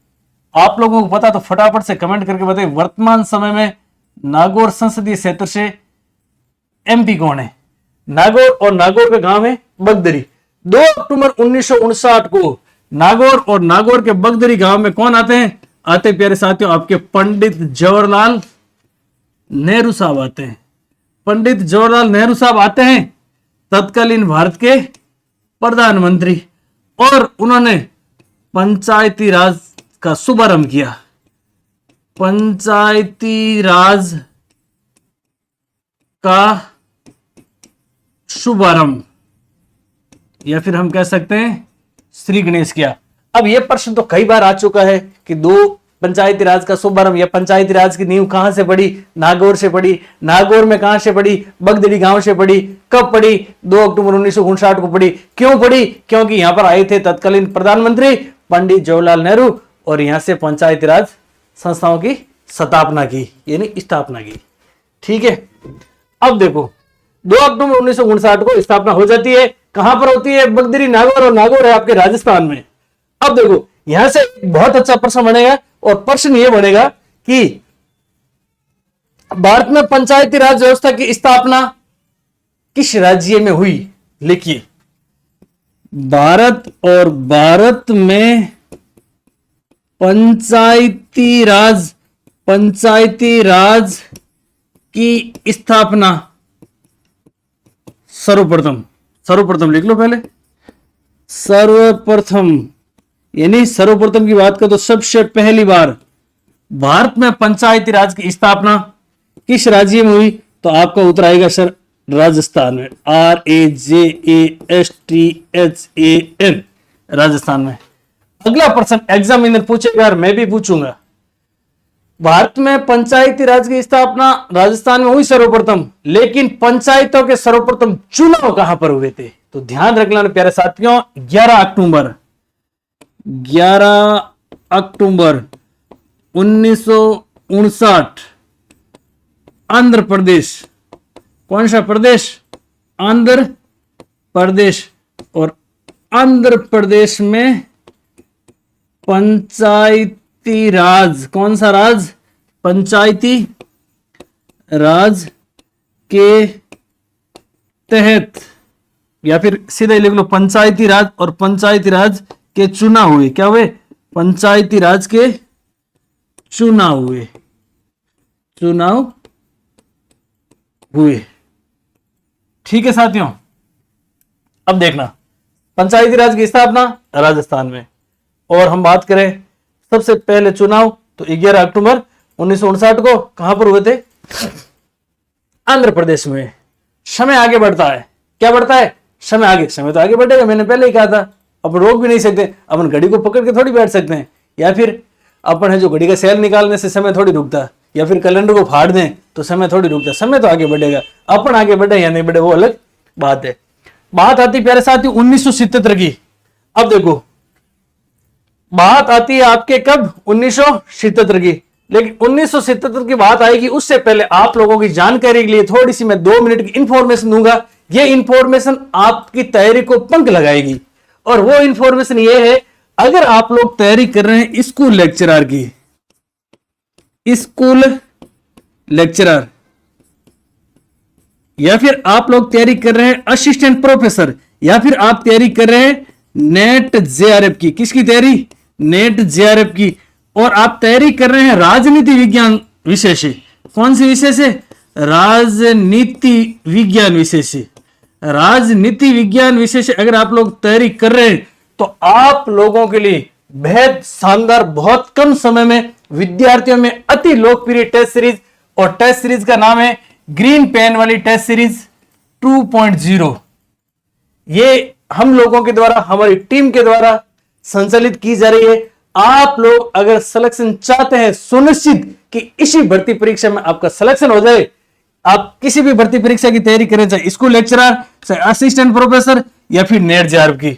आप लोगों को पता तो फटाफट से कमेंट करके बताइए, वर्तमान समय में नागौर संसदीय क्षेत्र से एमपी कौन है? नागौर का गांव है बगदरी। 2 अक्टूबर 1959 को नागौर के बगदरी गांव में कौन आते हैं? प्यारे साथियों आपके पंडित जवाहरलाल नेहरू साहब आते हैं। पंडित जवाहरलाल नेहरू साहब आते हैं, तत्कालीन भारत के प्रधानमंत्री, और उन्होंने पंचायती राज का शुभारंभ किया। पंचायती राज का शुभारंभ, या फिर हम कह सकते हैं श्री गणेश किया। अब यह प्रश्न तो कई बार आ चुका है कि पंचायती राज का शुभारंभ या पंचायती राज की नींव कहां से पड़ी? नागौर से पड़ी। नागौर में कहां से पड़ी? बगदड़ी गांव से पड़ी। कब पड़ी? 2 अक्टूबर 1959 को पड़ी। क्यों पड़ी? क्योंकि यहां पर आए थे तत्कालीन प्रधानमंत्री पंडित जवाहरलाल नेहरू और यहां से पंचायती राज संस्थाओं की स्थापना की, यानी स्थापना की। ठीक है, अब देखो 2 अक्टूबर 1959 को स्थापना हो जाती है। कहां पर होती है? बगदरी, नागौर, और नागौर है आपके राजस्थान में। अब देखो यहां से बहुत अच्छा प्रश्न बनेगा, और प्रश्न यह बनेगा कि भारत में पंचायती राज व्यवस्था की स्थापना किस राज्य में हुई? लिखिए, भारत में पंचायती राज की स्थापना सर्वप्रथम लिख लो पहले। सर्वप्रथम की बात करें तो सबसे पहली बार भारत में पंचायती राज की स्थापना किस राज्य में हुई? तो आपका उत्तर आएगा सर राजस्थान में। RAJASTHAN, राजस्थान में। अगला प्रश्न एग्जामिनर पूछेगा और मैं भी पूछूंगा, भारत में पंचायती राज की स्थापना राजस्थान में हुई सर्वप्रथम, लेकिन पंचायतों के सर्वप्रथम चुनाव कहां पर हुए थे? तो ध्यान रखना प्यारे साथियों, 11 अक्टूबर 1959 आंध्र प्रदेश। कौन सा प्रदेश? आंध्र प्रदेश। और आंध्र प्रदेश में पंचायती राज, कौन सा राज? पंचायती राज के तहत, या फिर सीधे लिख लो पंचायती राज, और पंचायती राज के चुनाव हुए। क्या हुए? पंचायती राज के चुनाव हुए। ठीक है साथियों, अब देखना पंचायती राज की स्थापना राजस्थान में, और हम बात करें सबसे पहले चुनाव तो 11 अक्टूबर 1959 को कहां पर हुए थे? आंध्र प्रदेश में। समय आगे बढ़ता है। क्या बढ़ता है? समय तो आगे बढ़ेगा, मैंने पहले ही कहा था। अपन रोक भी नहीं सकते, अपन घड़ी को पकड़ के थोड़ी बैठ सकते हैं, या फिर अपन है जो घड़ी का सेल निकालने से समय थोड़ी रुकता, या फिर कैलेंडर को फाड़ दें तो समय थोड़ी रुकता। समय तो आगे बढ़ेगा, अपन आगे बढ़े या नहीं बढ़े वो अलग बात है। बात आती प्यारे साथी 1977 की। अब देखो बात आती है आपके कब? 1977 की। लेकिन 1977 की बात आएगी उससे पहले आप लोगों की जानकारी के लिए थोड़ी सी मैं 2 मिनट की इंफॉर्मेशन दूंगा। ये इंफॉर्मेशन आपकी तैयारी को पंख लगाएगी, और वो इंफॉर्मेशन ये है, अगर आप लोग तैयारी कर रहे हैं स्कूल लेक्चरर की, या फिर आप लोग तैयारी कर रहे हैं असिस्टेंट प्रोफेसर, या फिर आप तैयारी कर रहे हैं नेट जेआरएफ की। किसकी तैयारी? नेट जेआरएफ की। और आप तैयारी कर रहे हैं राजनीति विज्ञान विषय से। कौन से विषय से? राजनीति विज्ञान विषय से। राजनीति विज्ञान विषय से अगर आप लोग तैयारी कर रहे हैं तो आप लोगों के लिए बेहद शानदार, बहुत कम समय में विद्यार्थियों में अति लोकप्रिय टेस्ट सीरीज और टेस्ट सीरीज का नाम है ग्रीन पेन वाली टेस्ट सीरीज 2.0। ये हम लोगों के द्वारा, हमारी टीम के द्वारा संचालित की जा रही है। आप लोग अगर सिलेक्शन चाहते हैं, सुनिश्चित कि इसी भर्ती परीक्षा में आपका सिलेक्शन हो जाए, आप किसी भी भर्ती परीक्षा की तैयारी करें, चाहे स्कूल लेक्चरर, चाहे असिस्टेंट प्रोफेसर या फिर नेट जेआरएफ की,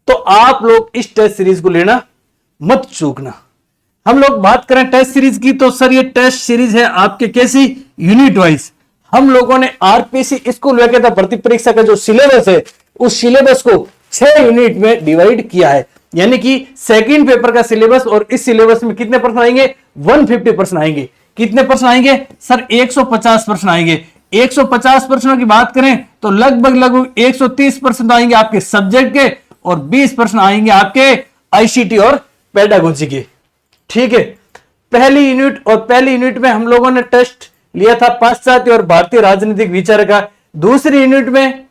तो आप लोग इस टेस्ट सीरीज को लेना मत चूकना। हम लोग बात करें टेस्ट सीरीज की, तो सर ये टेस्ट सीरीज है आपके कैसी, यूनिट वाइज। हम लोगों ने आरपीसी स्कूल वेकेटा भर्ती परीक्षा का जो सिलेबस है, उस सिलेबस को 6 यूनिट में डिवाइड किया है। यानी कि सेकंड पेपर का सिलेबस, और इस सिलेबस में कितने प्रश्न आएंगे, 150 प्रश्न आएंगे। कितने प्रश्न आएंगे सर, 150 प्रश्न आएंगे। 150 प्रश्नों की बात करें तो लगभग 130 प्रश्न आएंगे आपके सब्जेक्ट के, और 20 प्रश्न आएंगे आपके आईसीटी और पेडागोजी के। ठीक है, पहली यूनिट में हम लोगों ने टेस्ट लिया था पाश्चात्य और भारतीय राजनीतिक विचार का। दूसरी यूनिट में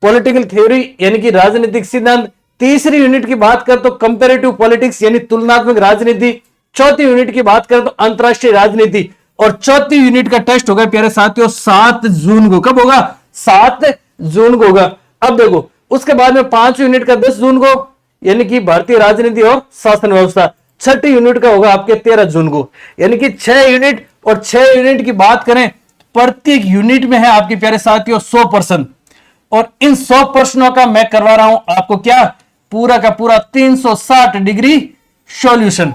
पॉलिटिकल थ्योरी यानी कि राजनीतिक सिद्धांत। तीसरी यूनिट की बात करें तो कंपैरेटिव पॉलिटिक्स यानी तुलनात्मक राजनीति। चौथी यूनिट की बात करें तो अंतरराष्ट्रीय राजनीति। और चौथी यूनिट का टेस्ट होगा प्यारे साथियों 7 जून को। कब होगा, 7 जून को होगा। अब देखो, उसके बाद में 5 यूनिट का 10 जून को यानी कि भारतीय राजनीति और शासन व्यवस्था। छठी यूनिट का होगा आपके 13 जून को। यानी कि 6 यूनिट, और 6 यूनिट की बात करें, प्रत्येक यूनिट में है आपके प्यारे साथियों 100 प्रश्न, और इन 100 प्रश्नों का मैं करवा रहा हूं आपको क्या, पूरा का पूरा 360 डिग्री सॉल्यूशन।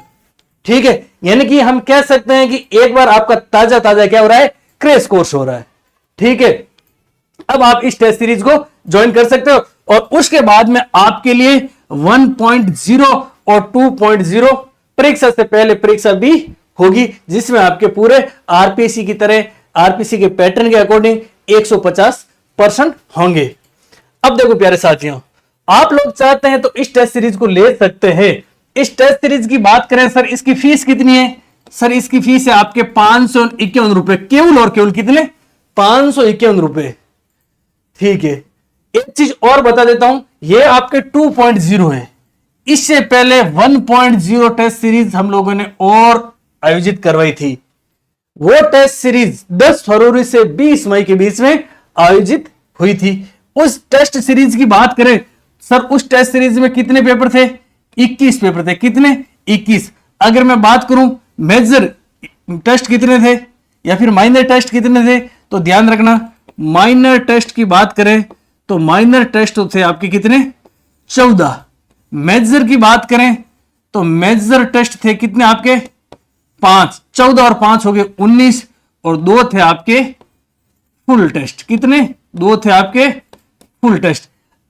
ठीक है, यानी कि हम कह सकते हैं कि एक बार आपका ताजा क्या हो रहा है, क्रैश कोर्स हो रहा है। ठीक है, अब आप इस टेस्ट सीरीज को ज्वाइन कर सकते हो, और उसके बाद में आपके लिए 1.0 और 2.0 परीक्षा से पहले परीक्षा भी होगी, जिसमें आपके पूरे आरपीसी की तरह, आरपीसी के पैटर्न के अकॉर्डिंग 150% होंगे। अब देखो प्यारे साथियों, आप लोग चाहते हैं तो इस टेस्ट सीरीज को ले सकते हैं। इस टेस्ट सीरीज की बात करें सर, इसकी फीस कितनी है, सर इसकी फीस है आपके 551 रुपए, केवल और केवल कितने, 551 रुपए। ठीक है, एक चीज और बता देता हूं, ये आपके 2.0 है। इससे पहले 1.0 टेस्ट सीरीज हम लोगों ने और आयोजित करवाई थी। वो टेस्ट सीरीज 10 फरवरी से 20 मई के बीच में आयोजित हुई थी। उस टेस्ट सीरीज की बात करें सर, उस टेस्ट सीरीज में कितने पेपर थे, 21 पेपर थे। कितने, 21। अगर मैं बात करूं मेजर टेस्ट कितने थे या फिर माइनर टेस्ट कितने थे, तो ध्यान रखना, माइनर टेस्ट की बात करें तो माइनर टेस्ट थे आपके कितने, 14। मेजर की बात करें तो मेजर टेस्ट थे कितने आपके, 5। 14 और 5 हो गए 19, और 2 थे आपके फुल टेस्ट। कितने, 2 थे आपके फुल टेस्ट।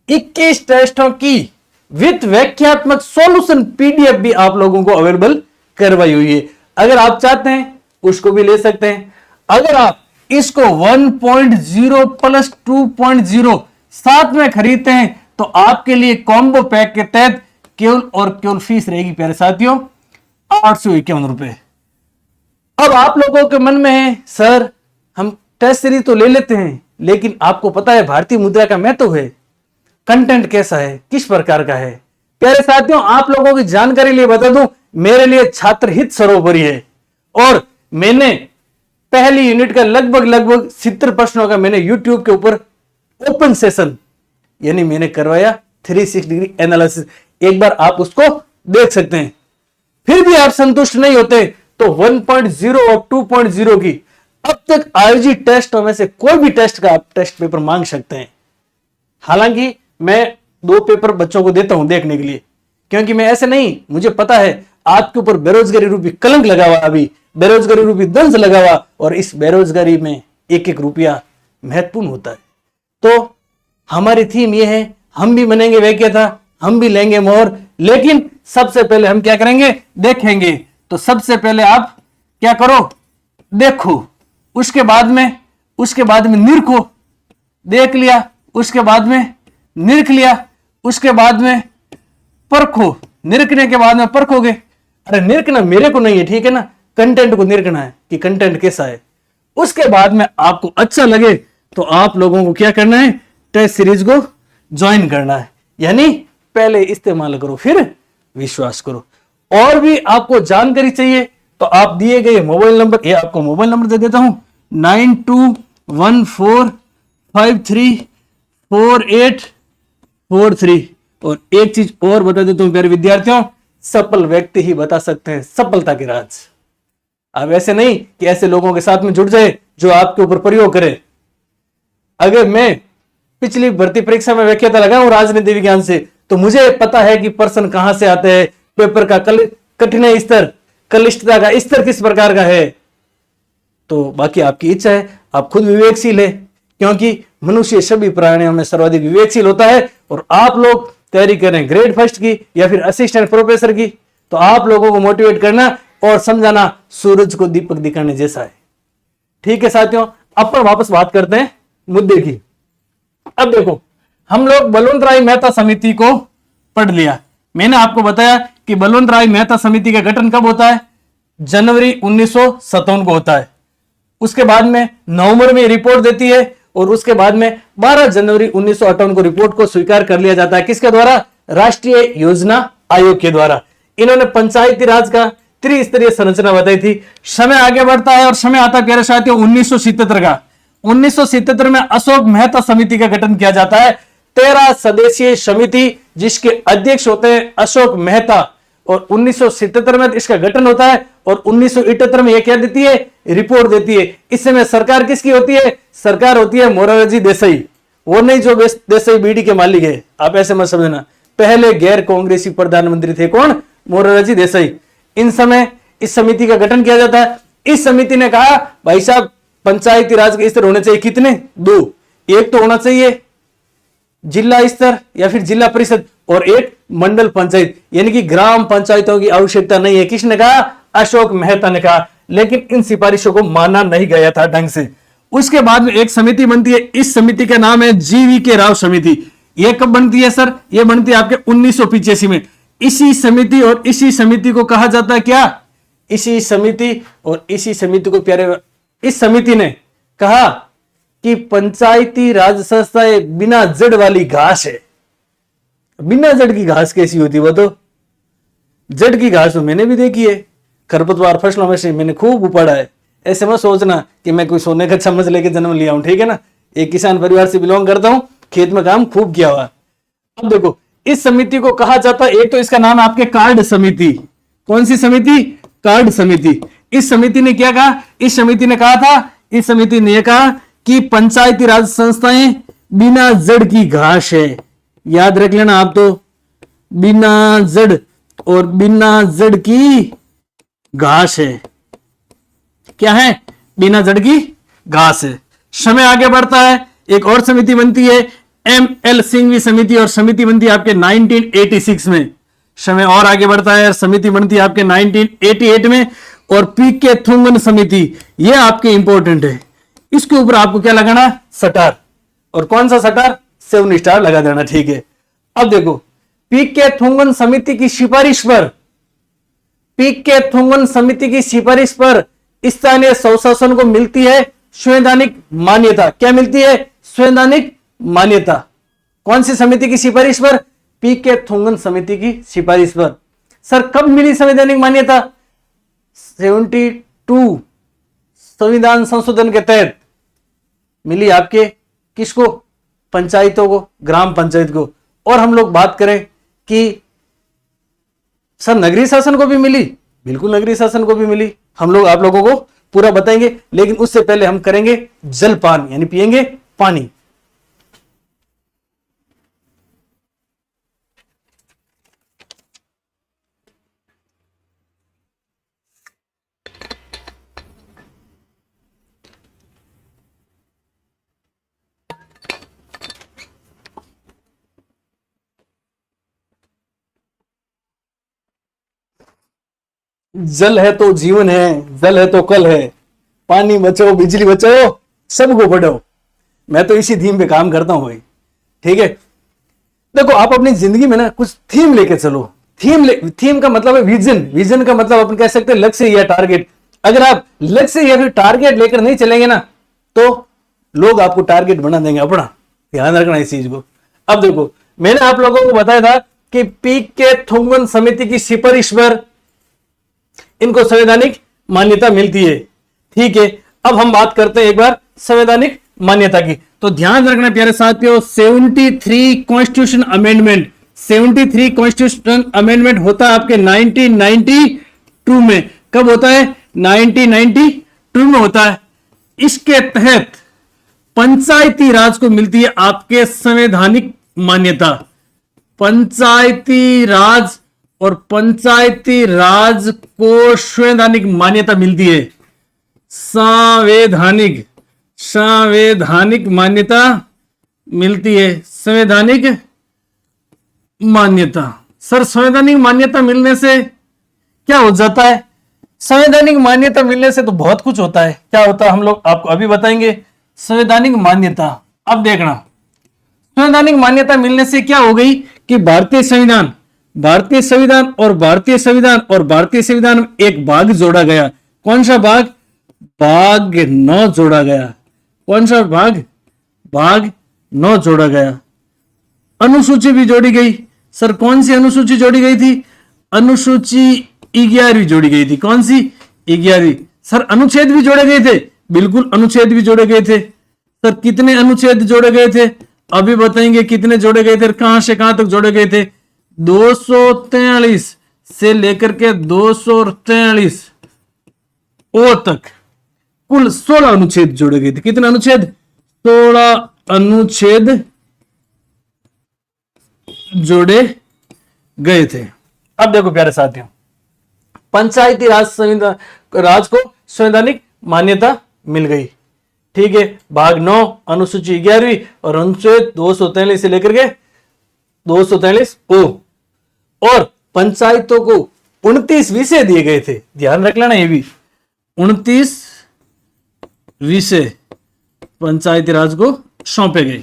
21 टेस्टों की विथ व्याख्यात्मक सॉल्यूशन पीडीएफ भी आप लोगों को अवेलेबल करवाई हुई है। अगर आप चाहते हैं उसको भी ले सकते हैं। अगर आप इसको 1.0 प्लस 2.0 साथ में खरीदते हैं तो आपके लिए कॉम्बो पैक के तहत केवल और केवल फीस रहेगी प्यारे साथियों 851 रुपए। अब आप लोगों के मन में है सर हम टेस्ट सीरीज तो ले लेते हैं, लेकिन आपको पता है भारतीय मुद्रा का महत्व है, कंटेंट कैसा है, किस प्रकार का है। प्यारे साथियों, आप लोगों की जानकारी लिए बता दूं, मेरे लिए छात्र हित सर्वोपरि है, और मैंने पहली यूनिट का लगभग 70 प्रश्नों का मैंने यूट्यूब के ऊपर ओपन सेशन यानी मैंने करवाया 360 डिग्री एनालिसिस। एक बार आप उसको देख सकते हैं। फिर भी आप संतुष्ट नहीं होते तो 1.0 और 2.0 की अब तक आयोजित टेस्टों में से कोई भी टेस्ट का आप टेस्ट पेपर मांग सकते हैं। हालांकि मैं 2 पेपर बच्चों को देता हूं देखने के लिए, क्योंकि मैं ऐसे नहीं, मुझे पता है आपके ऊपर बेरोजगारी रूपी कलंक लगा हुआ, अभी बेरोजगारी रूपी दंश लगा हुआ, और इस बेरोजगारी में एक एक रुपया महत्वपूर्ण होता है। तो हमारी थीम ये है, हम भी बनेंगे वैक्यता, हम भी लेंगे मोहर, लेकिन सबसे पहले हम क्या करेंगे, देखेंगे। तो सबसे पहले आप क्या करो, देखो, उसके बाद में निरखो, देख लिया, उसके बाद में निरख लिया, उसके बाद में परखो, निरखने के बाद में परखोगे। अरे निरखना मेरे को नहीं है, ठीक है ना, कंटेंट को निरखना है कि कंटेंट कैसा है। उसके बाद में आपको अच्छा लगे तो आप लोगों को क्या करना है, टेस्ट सीरीज को ज्वाइन करना है। यानी पहले इस्तेमाल करो फिर विश्वास करो। और भी आपको जानकारी चाहिए तो आप दिए गए मोबाइल नंबर, ये आपको मोबाइल नंबर दे देता हूं 9214534843। और एक चीज और बता देता हूं प्यारे विद्यार्थियों, सफल व्यक्ति ही बता सकते हैं सफलता के राज। अब ऐसे नहीं कि ऐसे लोगों के साथ में जुड़ जाए जो आपके ऊपर प्रयोग करे। अगर मैं पिछली भर्ती परीक्षा में व्याख्याता लगाऊं राजनीति विज्ञान से, तो मुझे पता है कि प्रश्न कहां से आते हैं, पेपर का कठिनाई स्तर, क्लिष्टता का स्तर किस प्रकार का है। तो बाकी आपकी इच्छा है, आप खुद विवेकशील है, क्योंकि मनुष्य सभी प्राणियों में सर्वाधिक विवेकशील होता है। और आप लोग तैयारी करें ग्रेड फर्स्ट की या फिर असिस्टेंट प्रोफेसर की, तो आप लोगों को मोटिवेट करना और समझाना सूरज को दीपक दिखाने जैसा है। ठीक है साथियों, अपन वापस बात करते हैं मुद्दे की। अब देखो, हम लोग बलवंत राय मेहता समिति को पढ़ लिया। मैंने आपको बताया कि बलवंत राय मेहता समिति का गठन कब होता है, जनवरी 1957 को होता है। उसके बाद में नवंबर में रिपोर्ट देती है और उसके बाद में 12 जनवरी 1958 को रिपोर्ट को स्वीकार कर लिया जाता है। किसके द्वारा, राष्ट्रीय योजना आयोग के द्वारा। इन्होंने पंचायती राज का त्रिस्तरीय संरचना बताई थी। समय आगे बढ़ता है और समय आता है प्यारे साथियों 1977 का। 1977 में अशोक मेहता समिति का गठन किया जाता है, 13 सदस्यीय समिति जिसके अध्यक्ष होते हैं अशोक मेहता। और 1977 में इसका गठन होता है और 1978 में यह क्या देती है, रिपोर्ट देती है। इस समय सरकार किसकी होती है, सरकार होती है मोरारजी देसाई। वो नहीं जो देसाई बीड़ी के मालिक है, आप ऐसे मत समझना। पहले गैर कांग्रेसी प्रधानमंत्री थे कौन, मोरारजी देसाई। इन समय इस समिति का गठन किया जाता है। इस समिति ने कहा भाई साहब पंचायती राज के स्तर होने चाहिए कितने, 2। एक तो होना चाहिए जिला स्तर या फिर जिला परिषद और एक मंडल पंचायत, यानी कि ग्राम पंचायतों की आवश्यकता नहीं है। किसने कहा, अशोक मेहता ने कहा। लेकिन इन सिफारिशों को माना नहीं गया था ढंग से। उसके बाद में एक समिति बनती है, इस समिति का नाम है GV राव समिति। यह कब बनती है सर, यह बनती है आपके 1985 में। इसी समिति और इसी समिति को कहा जाता है क्या, इसी समिति और इसी समिति को प्यारे, इस समिति ने कहा कि पंचायती राज संस्थाएं बिना जड़ वाली घास है। बिना जड़ की घास कैसी होती है वो, तो जड़ की घास तो मैंने भी देखी है, खरपतवार फसलों में से मैंने खूब उपाड़ा है। ऐसे मत सोचना कि मैं कोई सोने का चम्मच लेके जन्म लिया हूं, ठीक है ना। एक किसान परिवार से बिलोंग करता हूं, खेत में काम खूब किया हुआ। अब देखो इस समिति को कहा जाता है, एक तो इसका नाम आपके कार्ड समिति। कौन सी समिति, कार्ड समिति। इस समिति ने क्या कहा, इस समिति ने कहा था, इस समिति ने कहा कि पंचायती राज संस्थाएं बिना जड़ की घास है। याद रख लेना आप, तो बिना जड़ और बिना जड़ की घास है। क्या है, बिना जड़ की घास है। समय आगे बढ़ता है, एक और समिति बनती है ML सिंघवी समिति, और समिति बनती है आपके 1986 में। समय और आगे बढ़ता है, समिति बनती है आपके 1988 में। और PK थुंगन समिति, यह आपके इंपॉर्टेंट है। इसके ऊपर आपको क्या लगाना, सटार। और कौन सा सटार, 7 स्टार लगा देना, ठीक है। अब देखो PK थुंगन समिति की सिफारिश पर, PK थुंगन समिति की सिफारिश पर स्थानीय स्वशासन को मिलती है संवैधानिक मान्यता। क्या मिलती है, संवैधानिक मान्यता। कौन सी समिति की सिफारिश पर, PK थुंगन समिति की सिफारिश पर। सर कब मिली संवैधानिक मान्यता, 72 संविधान संशोधन के तहत मिली आपके, किसको, पंचायतों को, ग्राम पंचायत को। और हम लोग बात करें कि सर नगरीय शासन को भी मिली, बिल्कुल नगरीय शासन को भी मिली। हम लोग आप लोगों को पूरा बताएंगे, लेकिन उससे पहले हम करेंगे जलपान, यानी पिएंगे पानी। जल है तो जीवन है, जल है तो कल है। पानी बचाओ, बिजली बचाओ, सबको पढ़ो। मैं तो इसी थीम पे काम करता हूं भाई, ठीक है। देखो आप अपनी जिंदगी में ना कुछ थीम लेके चलो। थीम का मतलब है विजन। विजन का मतलब अपन कह सकते हैं लक्ष्य या टारगेट। अगर आप लक्ष्य या फिर टारगेट लेकर नहीं चलेंगे ना, तो लोग आपको टारगेट बना देंगे अपना। ध्यान रखना इस चीज को। अब देखो मैंने आप लोगों को बताया था कि PK थुंगन समिति की सिफारिश पर इनको संवैधानिक मान्यता मिलती है। ठीक है, अब हम बात करते हैं एक बार संवैधानिक मान्यता की। तो ध्यान रखना प्यारे साथियों, 73 कॉन्स्टिट्यूशन अमेंडमेंट, 73 कॉन्स्टिट्यूशन अमेंडमेंट होता है आपके 1992 में। कब होता है? 1992 में होता है। इसके तहत पंचायती राज को मिलती है आपके संवैधानिक मान्यता। पंचायती राज और पंचायती राज को संवैधानिक मान्यता मिलती है। संवैधानिक मान्यता मिलती है। संवैधानिक मान्यता। सर संवैधानिक मान्यता मिलने से क्या हो जाता है? संवैधानिक मान्यता मिलने से तो बहुत कुछ होता है। क्या होता है हम लोग आपको अभी बताएंगे। संवैधानिक मान्यता, अब देखना, संवैधानिक मान्यता मिलने से क्या हो गई कि भारतीय संविधान और भारतीय संविधान में एक भाग जोड़ा गया। कौन सा भाग? भाग 9 जोड़ा गया। कौन सा भाग? भाग 9 जोड़ा गया। अनुसूची भी जोड़ी गई। सर कौन सी अनुसूची जोड़ी गई थी? अनुसूची 11वीं जोड़ी गई थी। कौन सी? 11वीं। सर अनुच्छेद भी जोड़े गए थे। बिल्कुल अनुच्छेद भी जोड़े गए थे। सर कितने अनुच्छेद जोड़े गए थे? अभी बताएंगे कितने जोड़े गए थे, कहां से कहां तक जोड़े गए थे। 243 से लेकर के 243 ओ तक कुल 16 अनुच्छेद जोड़े गए थे। कितने अनुच्छेद? 16 अनुच्छेद जोड़े गए थे। अब देखो प्यारे साथियों, पंचायती राज को संवैधानिक मान्यता मिल गई। ठीक है, भाग 9 अनुसूची 11वीं और अनुच्छेद 243 से लेकर के 243 ओ, और पंचायतों को 29 विषय दिए गए थे। ध्यान रख लेना, ये भी 29 विषय पंचायती राज को सौंपे गए।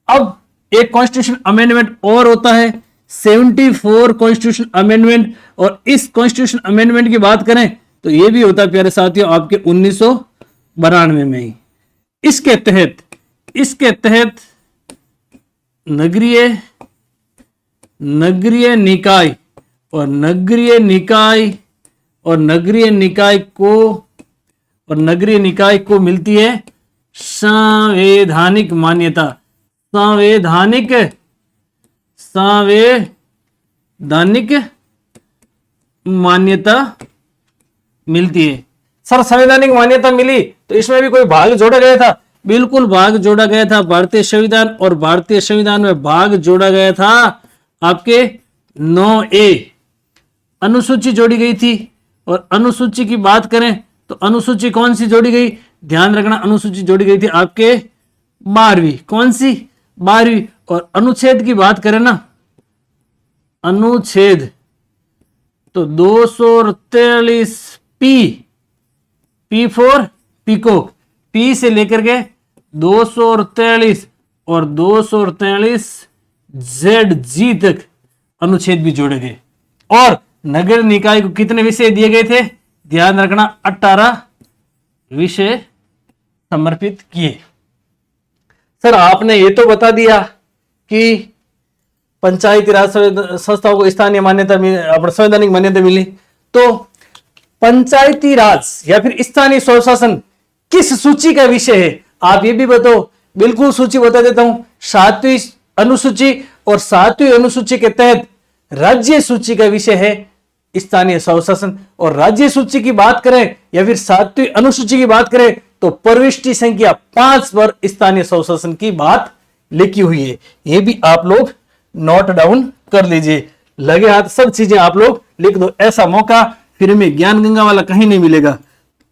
अब एक कॉन्स्टिट्यूशन अमेंडमेंट और होता है, 74 कॉन्स्टिट्यूशन अमेंडमेंट। और इस कॉन्स्टिट्यूशन अमेंडमेंट की बात करें तो यह भी होता है प्यारे साथियों आपके 1992 में ही। इसके तहत नगरीय निकाय और नगरीय निकाय को मिलती है संवैधानिक मान्यता। संवैधानिक मान्यता मिलती है। सर संवैधानिक मान्यता मिली तो इसमें भी कोई भाग जोड़ा गया था? बिल्कुल भाग जोड़ा गया था। भारतीय संविधान और भारतीय संविधान में भाग जोड़ा गया था आपके 9A अनुसूची जोड़ी गई थी। और अनुसूची की बात करें तो अनुसूची कौन सी जोड़ी गई? ध्यान रखना, अनुसूची जोड़ी गई थी आपके 12वीं। कौन सी? 12वीं। और अनुच्छेद की बात करें ना, अनुच्छेद तो 243 पी फॉर पीकॉक, पी से लेकर के 243 और 243 ZG तक अनुच्छेद भी जोड़े गए। और नगर निकाय को कितने विषय दिए गए थे? ध्यान रखना, 18 विषय समर्पित किए। सर आपने ये तो बता दिया कि पंचायती राज संस्थाओं को स्थानीय मान्यता संवैधानिक मान्यता मिली। तो पंचायती राज या फिर स्थानीय स्वशासन किस सूची का विषय है? आप ये भी बताओ। बिल्कुल सूची बता देता हूं। 7वीं अनुसूची और 7वीं अनुसूची के तहत राज्य सूची का विषय है स्थानीय स्वशासन। और राज्य सूची की बात करें या फिर 7वीं अनुसूची की बात करें तो प्रविष्टि संख्या 5 पर स्थानीय स्वशासन की बात लिखी हुई है। यह भी आप लोग नोट डाउन कर लीजिए। लगे हाथ सब चीजें आप लोग लिख दो। ऐसा मौका फिर में ज्ञान गंगा वाला कहीं नहीं मिलेगा।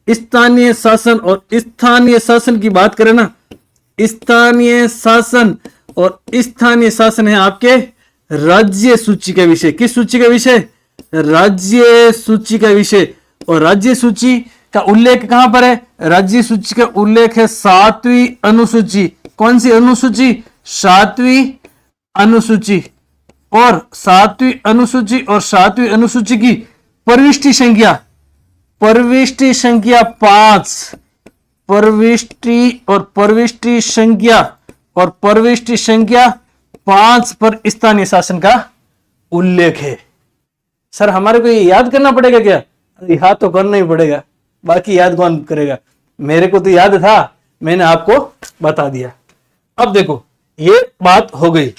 स्थानीय शासन और स्थानीय शासन की बात करें ना, स्थानीय शासन और स्थानीय शासन है आपके राज्य सूची का विषय। किस सूची का विषय? राज्य सूची का विषय। और राज्य सूची का उल्लेख कहां पर है? राज्य सूची का उल्लेख है 7वीं अनुसूची। कौन सी अनुसूची? 7वीं अनुसूची। और 7वीं अनुसूची और 7वीं अनुसूची की प्रविष्टि संख्या 5। प्रविष्टि संख्या 5 पर स्थानीय शासन का उल्लेख है। सर हमारे को ये याद करना पड़ेगा क्या? याद तो करना ही पड़ेगा। बाकी याद कौन करेगा, मेरे को तो याद था, मैंने आपको बता दिया। अब देखो ये बात हो गई।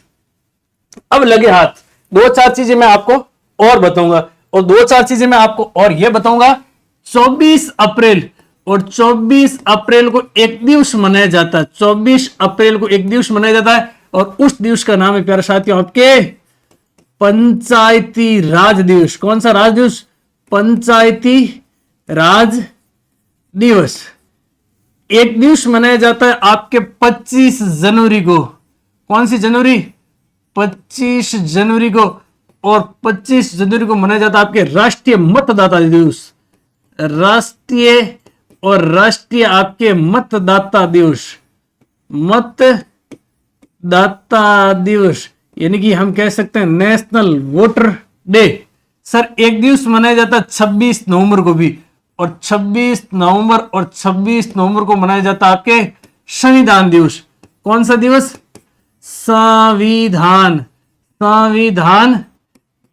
अब लगे हाथ, दो चार चीजें मैं आपको और बताऊंगा, और दो चार चीजें मैं आपको और ये बताऊंगा। 24 अप्रैल, और 24 अप्रैल को एक दिवस मनाया जाता है, 24 अप्रैल को एक दिवस मनाया जाता है, और उस दिवस का नाम है प्यारे साथियों आपके पंचायती राज दिवस। कौन सा राज दिवस? पंचायती राज दिवस। एक दिवस मनाया जाता है आपके 25 जनवरी को। कौन सी जनवरी? 25 जनवरी को। और 25 जनवरी को मनाया जाता है आपके राष्ट्रीय मतदाता दिवस। राष्ट्रीय आपके मतदाता दिवस, मतदाता दिवस, यानी कि हम कह सकते हैं नेशनल वोटर डे। सर एक दिवस मनाया जाता है 26 नवंबर को भी, और 26 नवंबर को मनाया जाता है आपके संविधान दिवस। कौन सा दिवस? संविधान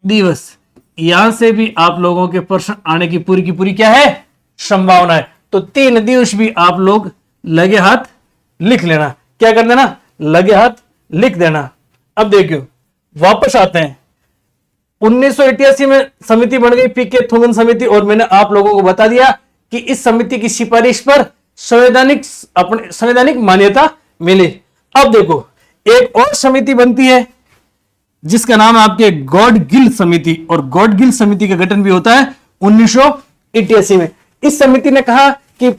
दिवस। यहां से भी आप लोगों के प्रश्न आने की पूरी क्या है? संभावना है। तो 3 दिवस भी आप लोग लगे हाथ लिख लेना। क्या कर देना? लगे हाथ लिख देना। अब देखियो वापस आते हैं। 1988 में समिति बन गई, पीके थुंगन समिति, और मैंने आप लोगों को बता दिया कि इस समिति की सिफारिश पर संवैधानिक मान्यता मिली। अब देखो एक और समिति बनती है जिसका नाम है आपके गॉडगिल समिति, और गॉडगिल समिति का गठन भी होता है 1988 में। इस समिति ने कहा कि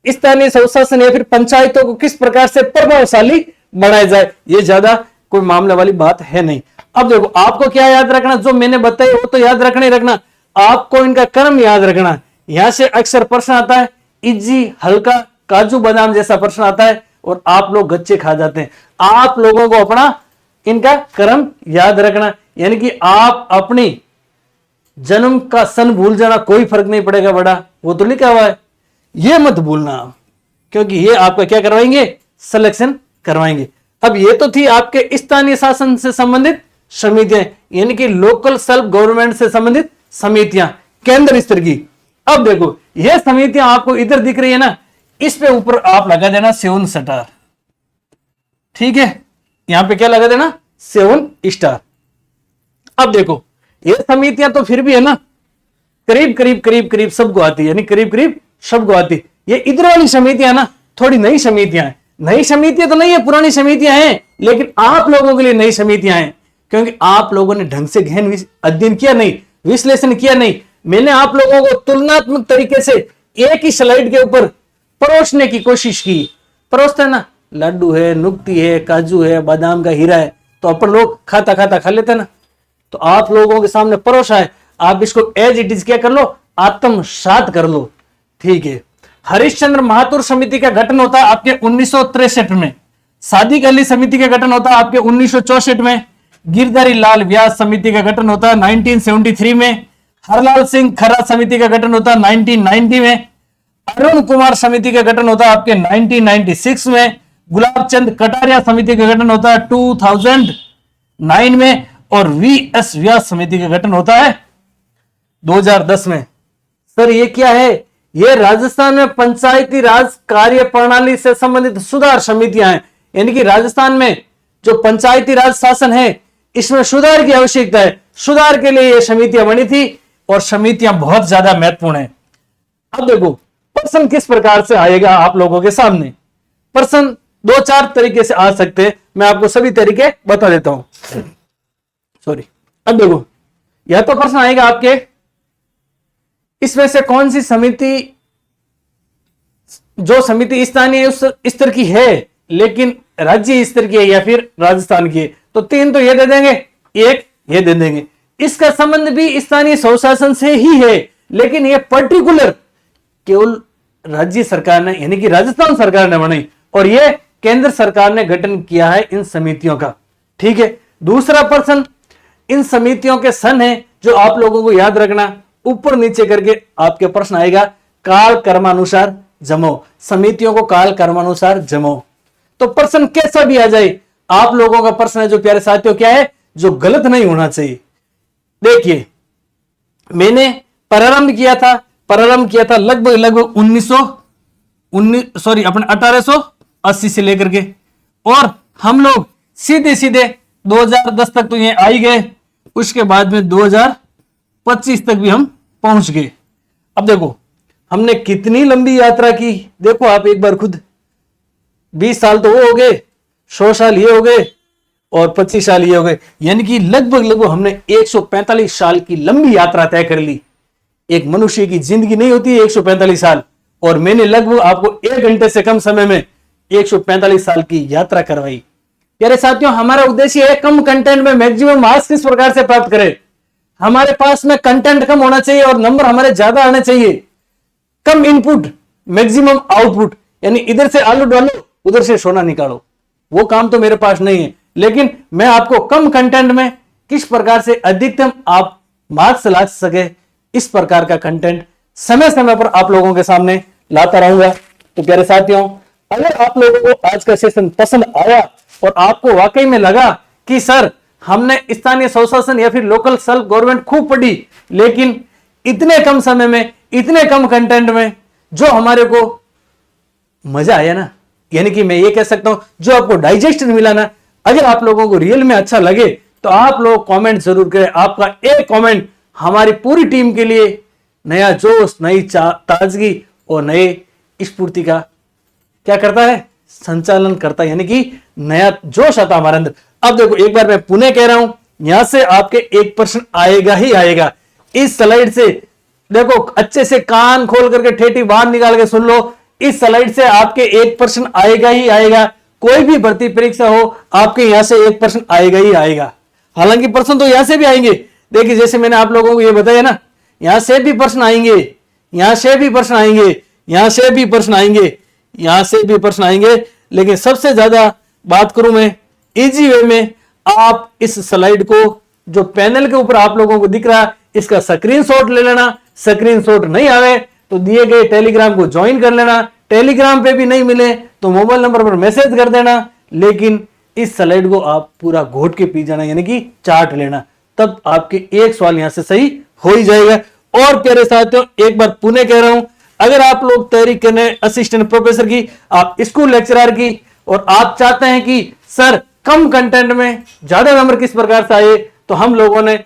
स्थानीय स्वशासन या फिर पंचायतों को किस प्रकार से प्रभावशाली बनाया जाए। ये ज्यादा कोई मामले वाली बात है नहीं। अब देखो आपको क्या याद रखना, जो मैंने बताया वो तो याद रखना ही रखना, आपको इनका क्रम याद रखना। यहां से अक्सर प्रश्न आता है इजी, हल्का, काजू बादाम जैसा प्रश्न आता है, और आप लोग गच्चे खा जाते हैं। आप लोगों को अपना इनका क्रम याद रखना, यानी कि आप अपनी जन्म का सन भूल जाना कोई फर्क नहीं पड़ेगा बड़ा, वो तो लिखा हुआ है, ये मत भूलना, क्योंकि ये आपका क्या करवाएंगे? सिलेक्शन करवाएंगे। अब ये तो थी आपके स्थानीय शासन से संबंधित समितियां, यानी कि लोकल सेल्फ गवर्नमेंट से संबंधित समितियां केंद्र स्तर की। अब देखो ये समितियां आपको इधर दिख रही है ना, इस पे ऊपर आप लगा देना 7 स्टार। ठीक है, यहां पे क्या लगा देना? 7 स्टार। अब देखो ये समितियां तो फिर भी है ना करीब सबको आती है, यानी करीब सबको आती। ये इधर वाली समितियां ना थोड़ी नई समितियां हैं। नई समितियां तो नहीं है, पुरानी समितियां हैं, लेकिन आप लोगों के लिए नई समितियां हैं, क्योंकि आप लोगों ने ढंग से गहन अध्ययन किया नहीं, विश्लेषण किया नहीं। मैंने आप लोगों को तुलनात्मक तरीके से एक ही स्लाइड के ऊपर परोसने की कोशिश की। परोसते हैं ना, लड्डू है, नुक्ती है, काजू है, बादाम का हीरा है, तो अपन लोग खाता खा लेते हैं ना। तो आप लोगों के सामने परोसा है, आप इसको एज इट इज क्या कर लो? आत्मसात कर लो। ठीक है, हरिश्चंद्र महातुर समिति का गठन होता है आपके 1963 में। सादिक अली समिति का गठन होता है आपके 1964 में। गिरधारी लाल व्यास समिति का गठन होता है 1973 में। हरलाल सिंह खरा समिति का गठन होता है 1990 में। अरुण कुमार समिति का गठन होता है आपके 1996 में। गुलाब चंद कटारिया समिति का गठन होता है 2009 में। और वी.एस. व्यास समिति का गठन होता है 2010 में। सर ये क्या है? ये राजस्थान में पंचायती राज कार्य प्रणाली से संबंधित सुधार समितियां हैं, यानी कि राजस्थान में जो पंचायती राज शासन है इसमें सुधार की आवश्यकता है। सुधार के लिए ये समितियां बनी थी, और समितियां बहुत ज्यादा महत्वपूर्ण है। अब देखो प्रश्न किस प्रकार से आएगा आप लोगों के सामने। प्रश्न 2-4 तरीके से आ सकते हैं, मैं आपको सभी तरीके बता देता हूं। सॉरी, अब देखो यह तो प्रश्न आएगा आपके, इसमें से कौन सी समिति, जो समिति स्थानीय स्तर की है लेकिन राज्य स्तर की है या फिर राजस्थान की है, तो 3 तो ये दे देंगे, 1 ये दे देंगे। इसका संबंध भी स्थानीय स्वशासन से ही है, लेकिन ये पर्टिकुलर केवल राज्य सरकार ने, यानी कि राजस्थान सरकार ने बनाई, और ये केंद्र सरकार ने गठन किया है इन समितियों का। ठीक है, दूसरा प्रश्न, इन समितियों के सन है जो आप लोगों को याद रखना, ऊपर नीचे करके आपके प्रश्न आएगा, काल कर्मानुसार जमो, समितियों को काल कर्मानुसार जमो। तो प्रश्न कैसा भी आ जाए, आप लोगों का प्रश्न है जो प्यारे साथियों क्या है, जो गलत नहीं होना चाहिए। देखिए मैंने प्रारंभ किया था प्रारंभ किया था लगभग 1880 से लेकर के, और हम लोग सीधे सीधे 2010 तक तो ये आ ही गए, उसके बाद में 2025 तक भी हम पहुंच गए। अब देखो हमने कितनी लंबी यात्रा की, देखो आप एक बार खुद, 20 साल तो वो हो गए, 100 साल ये हो गए और 25 साल ये हो गए, यानी कि लगभग हमने 145 साल की लंबी यात्रा तय कर ली। एक मनुष्य की जिंदगी नहीं होती है 145 साल, और मैंने लगभग आपको 1 घंटे से कम समय में 145 साल की यात्रा करवाई। प्यारे साथियों, हमारा उद्देश्य है कम कंटेंट में मैक्सिमम मार्क्स किस प्रकार से प्राप्त करें। हमारे पास में कंटेंट कम होना चाहिए और नंबर हमारे ज्यादा आने चाहिए। कम इनपुट मैक्सिमम आउटपुट, यानी इधर से आलू डालो उधर से सोना निकालो, वो काम तो मेरे पास नहीं है। लेकिन मैं आपको कम कंटेंट में किस प्रकार से अधिकतम आप मार्क्स ला सके, इस प्रकार का कंटेंट समय समय पर आप लोगों के सामने लाता रहूंगा। तो प्यारे साथियों, अगर आप लोगों को आज का सेशन पसंद आया और आपको वाकई में लगा कि सर हमने स्थानीय स्वशासन या फिर लोकल सेल्फ गवर्नमेंट खूब पढ़ी, लेकिन इतने कम समय में इतने कम कंटेंट में जो हमारे को मजा आया ना, यानी कि मैं ये कह सकता हूं जो आपको डाइजेस्ट मिला ना, अगर आप लोगों को रियल में अच्छा लगे तो आप लोग कमेंट जरूर करें। आपका एक कमेंट हमारी पूरी टीम के लिए नया जोश, नई ताजगी और नए स्फूर्ति का क्या करता है, संचालन करता है, यानी कि नया जोश आता हमारे अंदर। अब देखो एक बार मैं पुनः कह रहा हूं, यहां से आपके एक प्रश्न आएगा ही आएगा। इस स्लाइड से देखो, अच्छे से कान खोल करके ठेठी बाहर निकाल के सुन लो, इस स्लाइड से आपके एक प्रश्न आएगा ही आएगा। कोई भी भर्ती परीक्षा हो, आपके यहां से एक प्रश्न आएगा ही आएगा। हालांकि प्रश्न तो यहां से भी आएंगे, देखिए जैसे मैंने आप लोगों को यह बताया ना, यहां से भी प्रश्न आएंगे, यहां से भी प्रश्न आएंगे, यहां से भी प्रश्न आएंगे, यहां से भी प्रश्न आएंगे। लेकिन सबसे ज्यादा बात करूं मैं इजी वे में, आप इस स्लाइड को जो पैनल के ऊपर आप लोगों को दिख रहा है, इसका स्क्रीनशॉट ले लेना। स्क्रीनशॉट नहीं आवे तो दिए गए टेलीग्राम को ज्वाइन कर लेना। टेलीग्राम पे भी नहीं मिले तो मोबाइल नंबर पर मैसेज कर देना। लेकिन इस स्लाइड को आप पूरा घोट के पी जाना, यानी कि चाट लेना, तब आपके एक सवाल यहां से सही हो ही जाएगा। और प्यारे साथियों, एक बार पुनः कह रहा हूं, अगर आप लोग तैयारी करने असिस्टेंट प्रोफेसर की, आप स्कूल लेक्चरर की, और आप चाहते हैं कि सर कम कंटेंट में ज्यादा नंबर किस प्रकार से आए, तो हम लोगों ने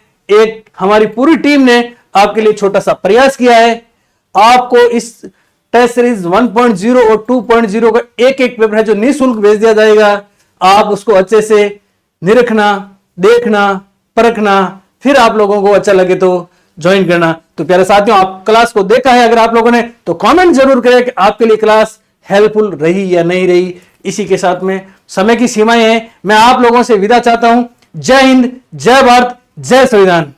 हमारी पूरी टीम ने आपके लिए छोटा सा प्रयास किया है। आपको इस टेस्ट सीरीज 1.0 और 2.0 का एक एक पेपर है जो निःशुल्क भेज दिया जाएगा। आप उसको अच्छे से निरखना, देखना, परखना, फिर आप लोगों को अच्छा लगे तो ज्वाइन करना। तो प्यारे साथियों, आप क्लास को देखा है अगर आप लोगों ने, तो कमेंट जरूर करें कि आपके लिए क्लास हेल्पफुल रही या नहीं रही। इसी के साथ में समय की सीमाएं हैं, मैं आप लोगों से विदा चाहता हूं। जय हिंद, जय भारत, जय संविधान।